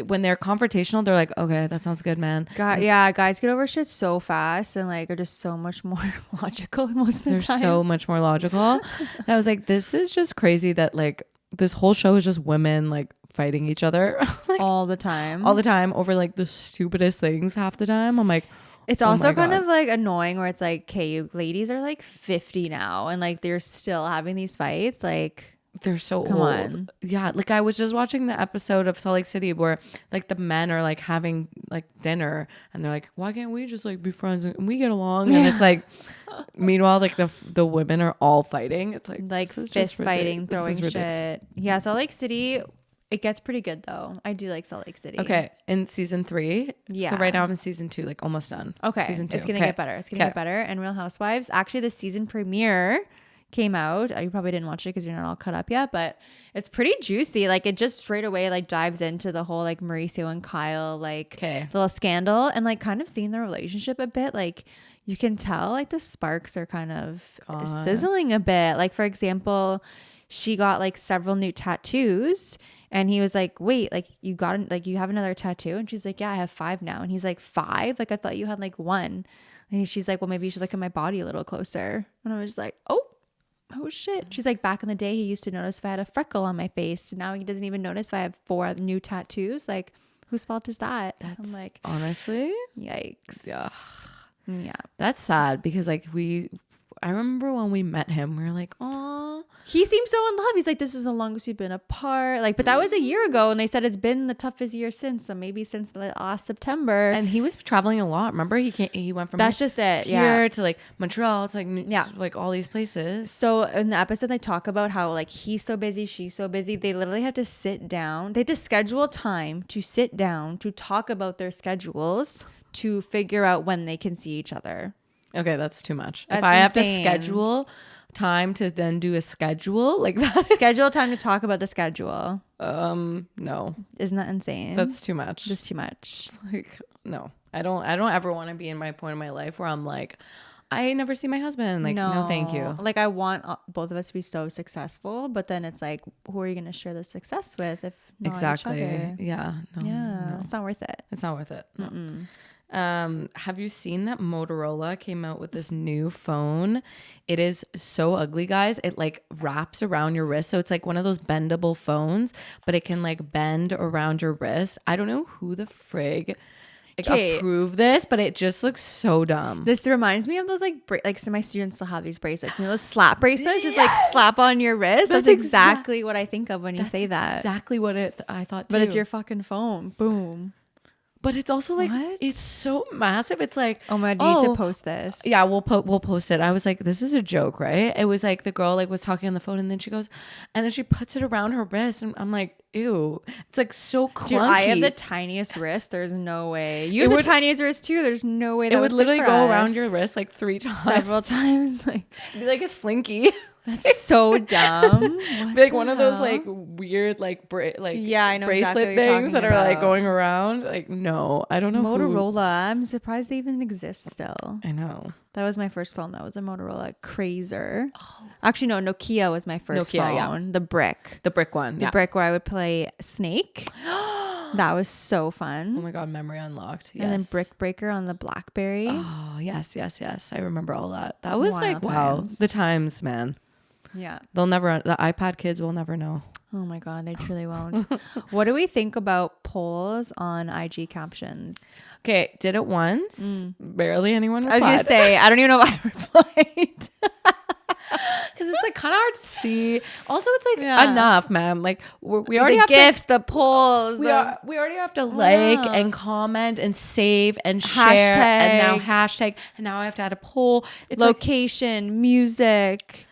when they're confrontational, they're like, okay, that sounds good, man. Guys get over shit so fast and like are just so much more logical most of the They're time. so much more logical. I was like, this is just crazy that like this whole show is just women like fighting each other like, all the time over like the stupidest things half the time. I'm like, it's also kind of like annoying where it's like, okay, you ladies are like 50 now and like they're still having these fights. Like they're so come old. on. Yeah, like I was just watching the episode of Salt Lake City where like the men are like having like dinner and they're like, why can't we just like be friends and we get along? And it's like, meanwhile, like the women are all fighting. It's like fist fighting, throwing shit. Yeah, Salt Lake City, it gets pretty good though. I do like Salt Lake City. Okay, in season 3. Yeah. So right now I'm in season 2, like almost done. Okay. Season 2. It's gonna get better. It's gonna get better. And Real Housewives, actually, the season premiere came out. You probably didn't watch it because you're not all cut up yet, but it's pretty juicy. Like it just straight away like dives into the whole like Mauricio and Kyle like little scandal and like kind of seeing their relationship a bit. Like you can tell like the sparks are kind of sizzling a bit. Like for example, she got like several new tattoos. And he was like, wait, like you have another tattoo? And she's like, yeah, I have 5 now. And he's like, 5? Like I thought you had like 1. And she's like, well, maybe you should look at my body a little closer. And I was just like, oh shit. She's like, back in the day, he used to notice if I had a freckle on my face. Now he doesn't even notice if I have 4 new tattoos. Like, whose fault is that? I'm like, honestly, yikes. Yeah. That's sad because like I remember when we met him, we were like, oh, he seemed so in love. He's like, this is the longest we've been apart. Like, but that was a year ago, and they said it's been the toughest year since. So maybe since last September. And he was traveling a lot. Remember, he went from that's just it. Here to like Montreal. It's like like all these places. So in the episode, they talk about how like he's so busy, she's so busy. They literally have to sit down. They have to schedule time to sit down to talk about their schedules to figure out when they can see each other. Okay, that's too much. That's if I have to insane. schedule time to then do a schedule like that, schedule time to talk about the schedule. No, isn't that insane? That's too much. Just too much. It's like no, I don't ever want to be in my point in my life where I'm like, I never see my husband. Like no thank you. Like I want both of us to be so successful, but then it's like, who are you going to share the success with if not exactly each other? No. It's not worth it. It's not worth it. No. Have you seen that Motorola came out with this new phone? It is so ugly, guys. It like wraps around your wrist. So it's like one of those bendable phones, but it can like bend around your wrist. I don't know who the frig approve this, but it just looks so dumb. This reminds me of those like some of my students still have these bracelets. You know those slap bracelets, just like slap on your wrist. That's exactly what I think of when you say that. Exactly what I thought too. But it's your fucking phone. Boom. But it's also like it's so massive. It's like, oh my God, you need to post this. Yeah, we'll post it. I was like, this is a joke, right? It was like the girl like was talking on the phone and then she goes, and then she puts it around her wrist, and I'm like, ew, it's like so clunky. Dude, I have the tiniest wrist. There's no way. You have the tiniest wrist too. There's no way that it would literally go around your wrist like 3 times, several times. Like be like a slinky. That's so dumb. Be like one of those like weird like I know bracelet exactly things that are like going around. Like no, I don't know. Motorola. I'm surprised they even exist still. I know. That was my first phone. That was a Motorola Crazer. Oh. Actually, no, Nokia was my first phone. Yeah. The brick one. The brick where I would play Snake. That was so fun. Oh my God, memory unlocked. Yes. And then Brick Breaker on the BlackBerry. Oh, yes. I remember all that. That was like, wow, the times, man. Yeah. The iPad kids will never know. Oh my God, they truly won't. What do we think about polls on IG captions? Okay, did it once. Barely anyone replied. I was going to say, I don't even know if I replied. Because it's like kind of hard to see. Also, it's like enough, man. Like we already the have gifts, the polls. We already have to like and comment and save and share and now hashtag and now I have to add a poll. It's location, music.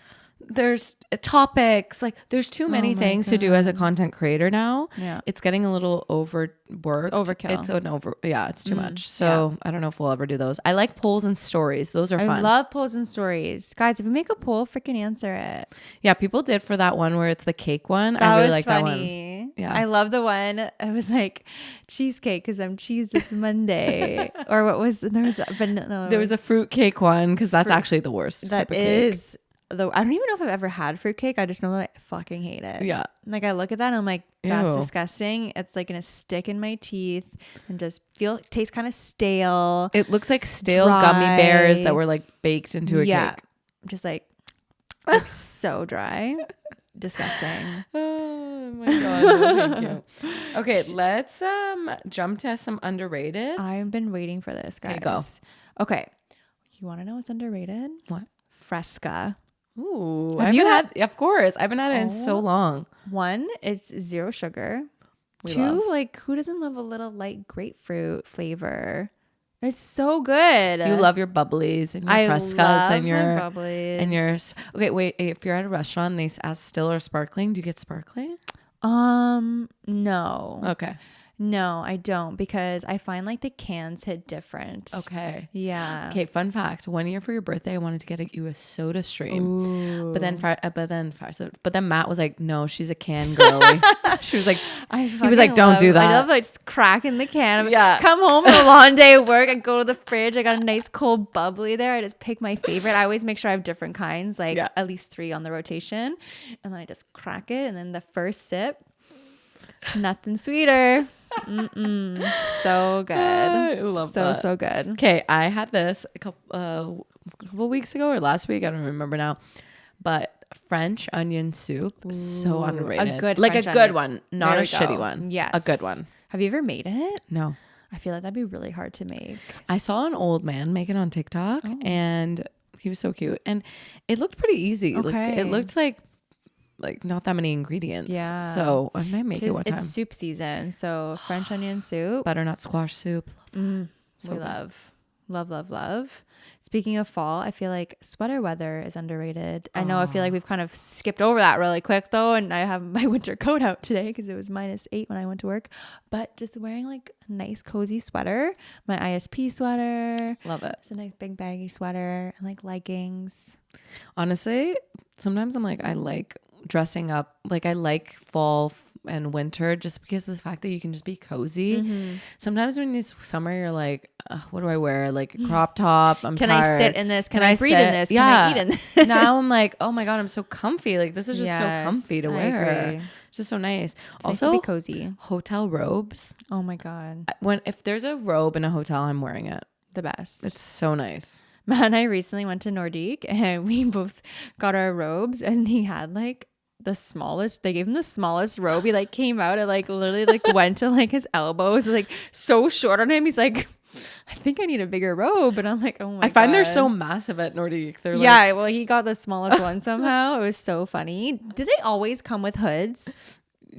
There's topics, like there's too many things to do as a content creator now. Yeah, it's getting a little overworked. It's overkill. It's too much. So I don't know if we'll ever do those. I like polls and stories. Those are fun. I love polls and stories, guys. If we make a poll, freaking answer it. Yeah, people did for that one where it's the cake one. I really like that one. Yeah, I love the one. It was like cheesecake because I'm cheese. It's Monday. Or what was there was a fruit cake one because that's actually the worst. That type of is. cake. though I don't even know if I've ever had fruitcake. I just know that I fucking hate it. Yeah. Like I look at that and I'm like, that's Ew. disgusting. It's like gonna stick in my teeth and just taste kind of stale. It looks like stale dry. gummy bears that were like baked into a cake. Just like so dry. Disgusting. Oh my god, no, thank you. Okay, let's jump to some underrated. I've been waiting for this, guys. Okay, go. Okay. You want to know what's underrated? What? Fresca. Ooh, Have you had? Of course, I haven't had it in so long. One, it's 0 sugar. We 2, love. like who doesn't love a little light grapefruit flavor? It's so good. You love your bubblies and your Frescas and your bubblies. and your. Okay, wait. If you're at a restaurant and they ask still or sparkling, do you get sparkling? No. Okay. No, I don't, because I find like the cans hit different. Okay. Yeah. Okay. Fun fact: 1 year for your birthday, I wanted to get you a Soda Stream. Ooh. But then Matt was like, "No, she's a can girly." She was like, he was like, "Don't do that." I love like just cracking the can. Yeah. Come home from a long day of work. I go to the fridge. I got a nice cold bubbly there. I just pick my favorite. I always make sure I have different kinds, like at least 3 on the rotation, and then I just crack it. And then the first sip, nothing sweeter. So good. I love that. So good. Okay, I had this a couple weeks ago or last week. I don't remember now, but French onion soup, so underrated. A good, like French a good onion. one, not a shitty one. Yes, a good one. Have you ever made it? No. I feel like that'd be really hard to make. I saw an old man make it on TikTok, and he was so cute, and it looked pretty easy. Okay. Like, it looked like not that many ingredients. Yeah. So I might make it one time. It's soup season, so French onion soup, butternut squash soup. So we love. Speaking of fall, I feel like sweater weather is underrated. I know I feel like we've kind of skipped over that really quick though, and I have my winter coat out today because it was -8 when I went to work. But just wearing like a nice cozy sweater, my ISP sweater. Love it. It's a nice big baggy sweater and like leggings. Honestly, sometimes I'm like, I like dressing up. Like I like fall and winter just because of the fact that you can just be cozy. Sometimes when it's summer, you're like, what do I wear? Like a crop top. I'm Can tired. I sit in this? Can I breathe in this? Can I eat in this? Now I'm like, oh my God, I'm so comfy. Like this is just so comfy to I wear. agree. It's just so nice. It's Also, nice to be cozy. Hotel robes. Oh my God. If there's a robe in a hotel, I'm wearing it. The best. It's so nice. Matt and I recently went to Nordique and we both got our robes, and he had like the smallest. They gave him the smallest robe. He like came out and like literally like went to like his elbows, like so short on him. He's like, I think I need a bigger robe. And I'm like, oh my God. I find they're so massive at Nordique. They're like, well, he got the smallest one somehow. It was so funny. Did they always come with hoods?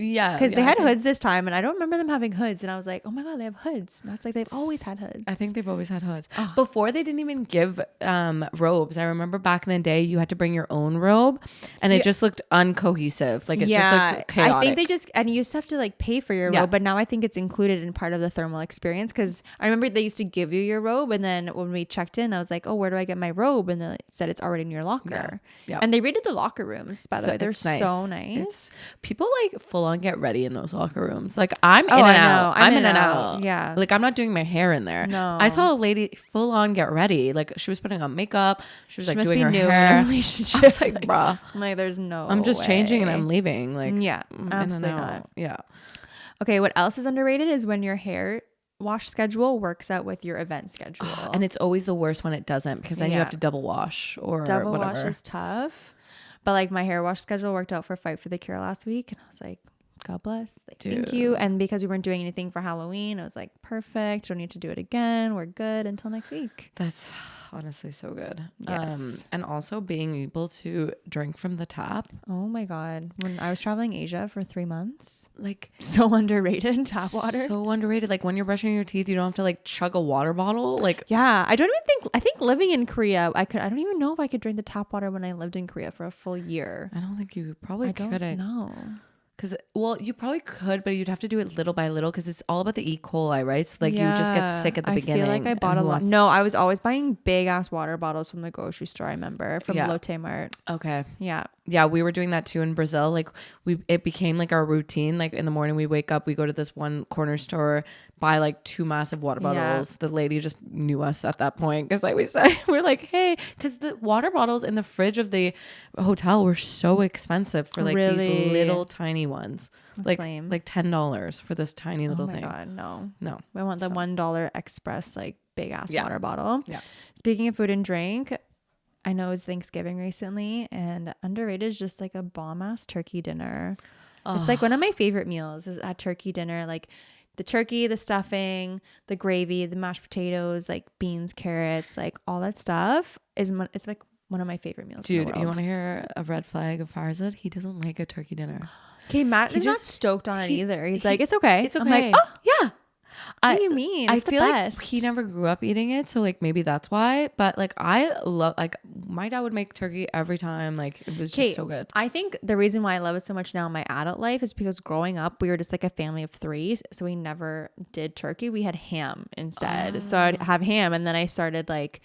Yeah, because they had hoods this time, and I don't remember them having hoods. And I was like, oh my God, they have hoods. That's like they've always had hoods. I think they've always had hoods. Before they didn't even give robes. I remember back in the day, you had to bring your own robe, and it just looked uncohesive. Like it just looked chaotic. I think they just, and you used to have to like pay for your robe, but now I think it's included in part of the thermal experience. Because I remember they used to give you your robe, and then when we checked in, I was like, oh, where do I get my robe? And they said it's already in your locker. Yeah. And they rated the locker rooms, by the way. They're so nice. People like full on get ready in those locker rooms. Like I'm in and out. I'm in and out. Yeah. Like I'm not doing my hair in there. No. I saw a lady full on get ready. Like she was putting on makeup. She was like must doing be her new hair. in a relationship. I was like, bruh. I'm like, there's no I'm just way. changing and I'm leaving. Like yeah, absolutely not. Yeah. Okay, what else is underrated is when your hair wash schedule works out with your event schedule. And it's always the worst when it doesn't, because then you have to double wash or double whatever. wash is tough. But like my hair wash schedule worked out for Fight for the Cure last week, and I was like, God bless. Like, thank you. And because we weren't doing anything for Halloween, I was like, perfect. Don't need to do it again. We're good until next week. That's honestly so good. Yes. And also being able to drink from the tap. Oh my God. When I was traveling Asia for 3 months, like so underrated tap water. So underrated. Like when you're brushing your teeth, you don't have to like chug a water bottle. Like, yeah, I think living in Korea, I don't even know if I could drink the tap water when I lived in Korea for a full year. I don't think you probably could. I don't know. Because, well, you probably could, but you'd have to do it little by little because it's all about the E. coli, right? So, like, you just get sick at the beginning. I feel like I bought a lot. No, I was always buying big-ass water bottles from the grocery store, I remember, from Lotte Mart. Okay. Yeah. yeah, we were doing that too in Brazil. Like it became like our routine. Like in the morning we wake up, we go to this one corner store, buy like 2 massive water bottles. The lady just knew us at that point because like we said, we're like, hey, because the water bottles in the fridge of the hotel were so expensive for like these little tiny ones. Like $10 for this tiny little thing. Oh my God, no. I want the $1 express like big ass water bottle. Yeah. Speaking of food and drink, I know it was Thanksgiving recently, and underrated is just like a bomb ass turkey dinner. It's like one of my favorite meals is at turkey dinner. Like the turkey, the stuffing, the gravy, the mashed potatoes, like beans, carrots, like all that stuff it's like one of my favorite meals. Dude, you want to hear a red flag of Farzad? He doesn't like a turkey dinner. Okay, Matt is not stoked on it either. He's like, it's okay. It's okay. I'm like, oh yeah. What do you mean? I feel like he never grew up eating it, so like maybe that's why. But like I love, like my dad would make turkey every time. Like it was just so good. I think the reason why I love it so much now in my adult life is because growing up we were just like a family of 3, so we never did turkey. We had ham instead. So I'd have ham, and then I started like,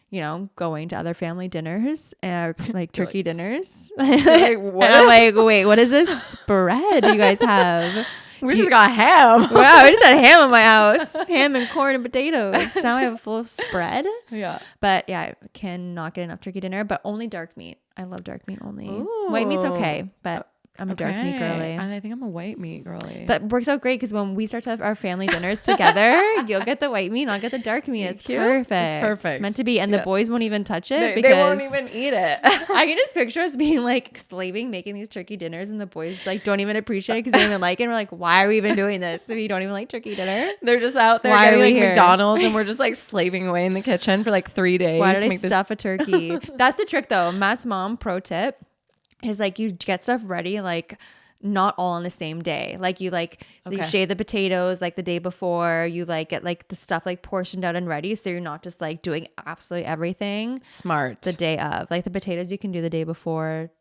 you know, going to other family dinners, like turkey dinners. Like, what? And I'm like, wait, what is this spread you guys have? We just got ham. Wow, I just had ham in my house. Ham and corn and potatoes. Now I have a full spread. Yeah. But yeah, I cannot get enough turkey dinner, but only dark meat. I love dark meat only. Ooh. White meat's okay, but I'm a dark meat girly. I think I'm a white meat girly. That works out great because when we start to have our family dinners together, you'll get the white meat and I'll get the dark meat. It's perfect. It's perfect. It's meant to be. And the boys won't even touch it because they won't even eat it. I can just picture us being like slaving, making these turkey dinners, and the boys like don't even appreciate it because they don't even like it. And we're like, why are we even doing this if you don't even like turkey dinner? They're just out there getting like McDonald's and we're just like slaving away in the kitchen for like 3 days. Why did I stuff a turkey? That's the trick though. Matt's mom, pro tip, is like you get stuff ready like not all on the same day. Like you you shave the potatoes like the day before, you like get like the stuff like portioned out and ready, so you're not just like doing absolutely everything smart the day of. Like the potatoes you can do the day before,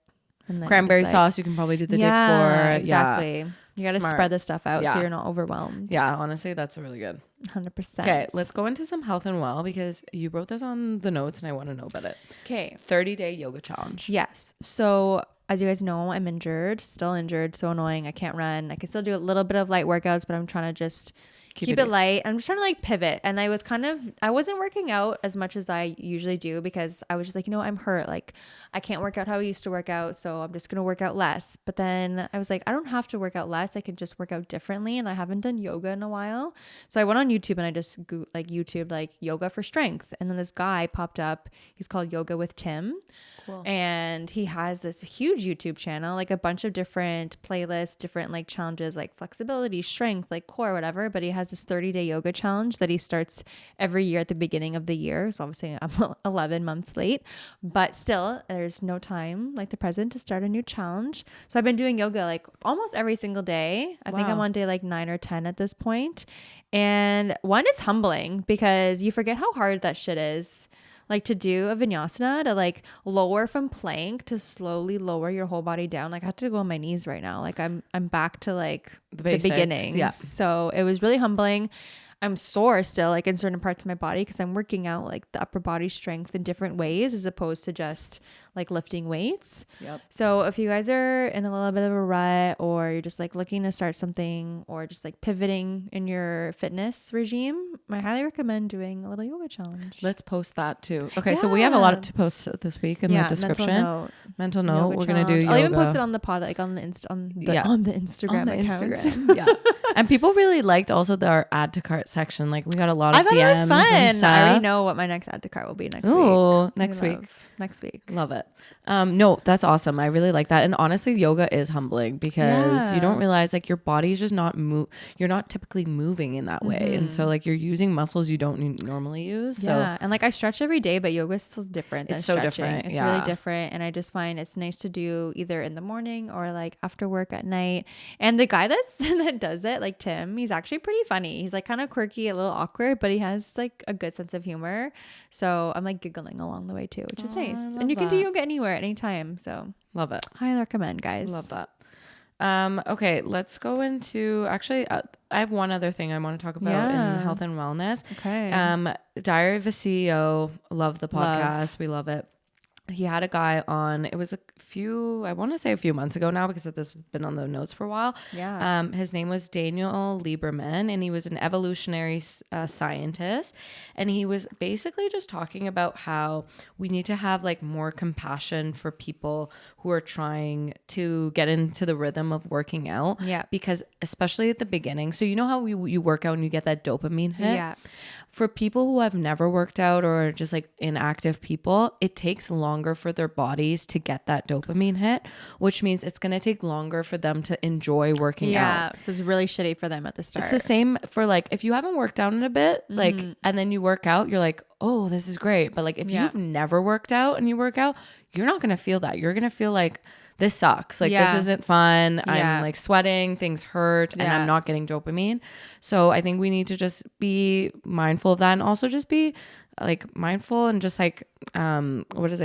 and then cranberry sauce you can probably do the day before. Exactly. You got to spread the stuff out so you're not overwhelmed. Yeah, honestly, that's really good. 100%. Okay, let's go into some health and well because you wrote this on the notes and I want to know about it. Okay. 30-day yoga challenge. Yes. So as you guys know, I'm still injured. So annoying. I can't run. I can still do a little bit of light workouts, but I'm trying to just keep it light. I'm just trying to like pivot. And I wasn't working out as much as I usually do because I was just like, I'm hurt. Like I can't work out how I used to work out. So I'm just going to work out less. But then I was like, I don't have to work out less. I could just work out differently. And I haven't done yoga in a while. So I went on YouTube and I just YouTube like yoga for strength. And then this guy popped up. He's called Yoga with Tim. Cool. And he has this huge YouTube channel, like a bunch of different playlists, different like challenges, like flexibility, strength, like core, whatever. But he has this 30-day yoga challenge that he starts every year at the beginning of the year. So obviously I'm 11 months late, but still there's no time like the present to start a new challenge. So I've been doing yoga like almost every single day. I think I'm on day like 9 or 10 at this point. And one, it's humbling because you forget how hard that shit is. Like to do a vinyasana, to like lower from plank, to slowly lower your whole body down. Like I have to go on my knees right now. Like I'm back to like the beginning. Yeah. So it was really humbling. I'm sore still, like in certain parts of my body, because I'm working out like the upper body strength in different ways as opposed to just like lifting weights. Yep. So if you guys are in a little bit of a rut, or you're just like looking to start something, or just like pivoting in your fitness regime, I highly recommend doing a little yoga challenge. Let's post that too. Okay, so we have a lot to post this week in the description. Mental note. We're gonna do yoga. I'll even post it on the pod, like on the Instagram account. Yeah. And people really liked also our add to cart section. Like we got a lot of DMs. It was fun. And stuff. I already know what my next add to cart will be next week. Oh, next week. Next week. Love it. No, that's awesome. I really like that. And honestly, yoga is humbling because you don't realize like your body's just not you're not typically moving in that way. And so like you're using muscles you don't normally use. So. Yeah. And like I stretch every day, but yoga is still different than stretching. It's so different. It's really different. And I just find it's nice to do either in the morning or like after work at night. And the guy that does it, like Tim, he's actually pretty funny. He's like kind of quirky, a little awkward, but he has like a good sense of humor. So I'm like giggling along the way too, which is nice. And you can do yoga anywhere, anytime. So love it. Highly recommend, guys. Love that. Okay, let's go into actually I have one other thing I want to talk about in health and wellness. Okay. Diary of a CEO. Love the podcast. We love it. he had a guy on, it was I want to say a few months ago now, because this has been on the notes for a while. Yeah. His name was Daniel Lieberman, and he was an evolutionary scientist. And he was basically just talking about how we need to have like more compassion for people who are trying to get into the rhythm of working out. Yeah. Because especially at the beginning, so you know how you work out and you get that dopamine hit? Yeah. For people who have never worked out or just like inactive people, it takes longer for their bodies to get that dopamine hit, which means it's going to take longer for them to enjoy working out. Yeah. So it's really shitty for them at the start. It's the same for like, if you haven't worked out in a bit, like, and then you work out, you're like, oh, this is great. But like, if you've never worked out and you work out, you're not going to feel that. You're going to feel like, this sucks. Like, this isn't fun. I'm like sweating, things hurt, and I'm not getting dopamine. So I think we need to just be mindful of that, and also just be like mindful and just like,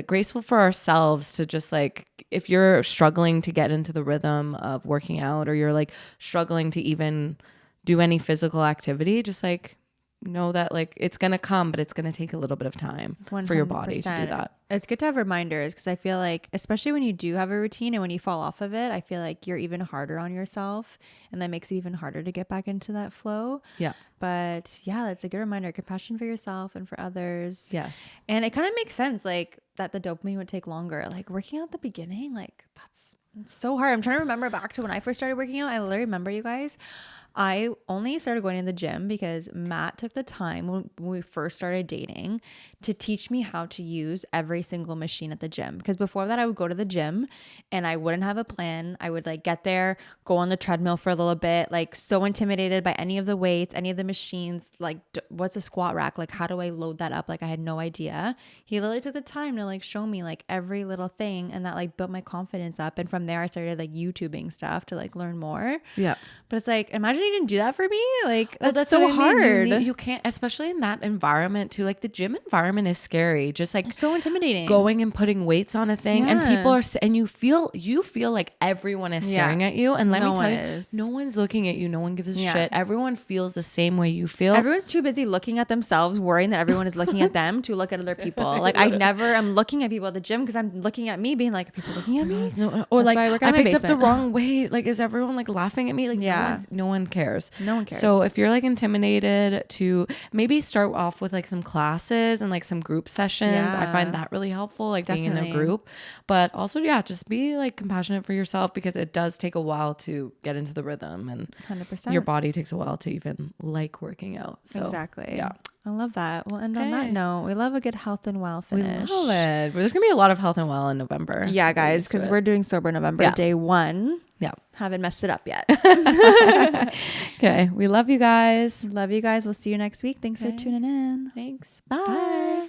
graceful for ourselves to just like, if you're struggling to get into the rhythm of working out, or you're like struggling to even do any physical activity, just like know that like it's gonna come, but it's gonna take a little bit of time 100%. For your body to do that. It's good to have reminders, because I feel like, especially when you do have a routine and when you fall off of it, I feel like you're even harder on yourself, and that makes it even harder to get back into that flow. Yeah. But yeah, that's a good reminder. Compassion for yourself and for others. Yes. And it kind of makes sense, like that the dopamine would take longer. Like working out at the beginning, like that's so hard. I'm trying to remember back to when I first started working out. I literally remember, you guys, I only started going to the gym because Matt took the time when we first started dating to teach me how to use every single machine at the gym. Because before that, I would go to the gym and I wouldn't have a plan. I would like get there, go on the treadmill for a little bit, like so intimidated by any of the weights, any of the machines, like what's a squat rack? Like how do I load that up? Like I had no idea. He literally took the time to like show me like every little thing, and that like built my confidence up. And from there I started like YouTubing stuff to like learn more. Yeah. But it's like, imagine you didn't do that for me. Like that's so so hard. You can't, especially in that environment too. Like the gym environment is scary. Just like so intimidating. Going and putting weights on a thing, and people are, and you feel like everyone is staring at you. And let me tell you, no one's looking at you. No one gives a shit. Everyone feels the same way you feel. Everyone's too busy looking at themselves, worrying that everyone is looking at them to look at other people. Like I never am looking at people at the gym because I'm looking at me, being like, are people looking at me? No. Or that's like I picked up the wrong weight. Like is everyone like laughing at me? Like no one cares. No one cares. So if you're like intimidated, to maybe start off with like some classes and like some group sessions. I find that really helpful, like being in a group. But also, just be like compassionate for yourself, because it does take a while to get into the rhythm, and 100%. your body takes a while to even like working out. So exactly. Yeah. I love that. We'll end on that note. We love a good health and well finish. We love it. There's going to be a lot of health and well in November. Yeah, so guys, because we're doing Sober November day 1. Yeah. Haven't messed it up yet. Okay. We love you guys. Love you guys. We'll see you next week. Thanks for tuning in. Thanks. Bye.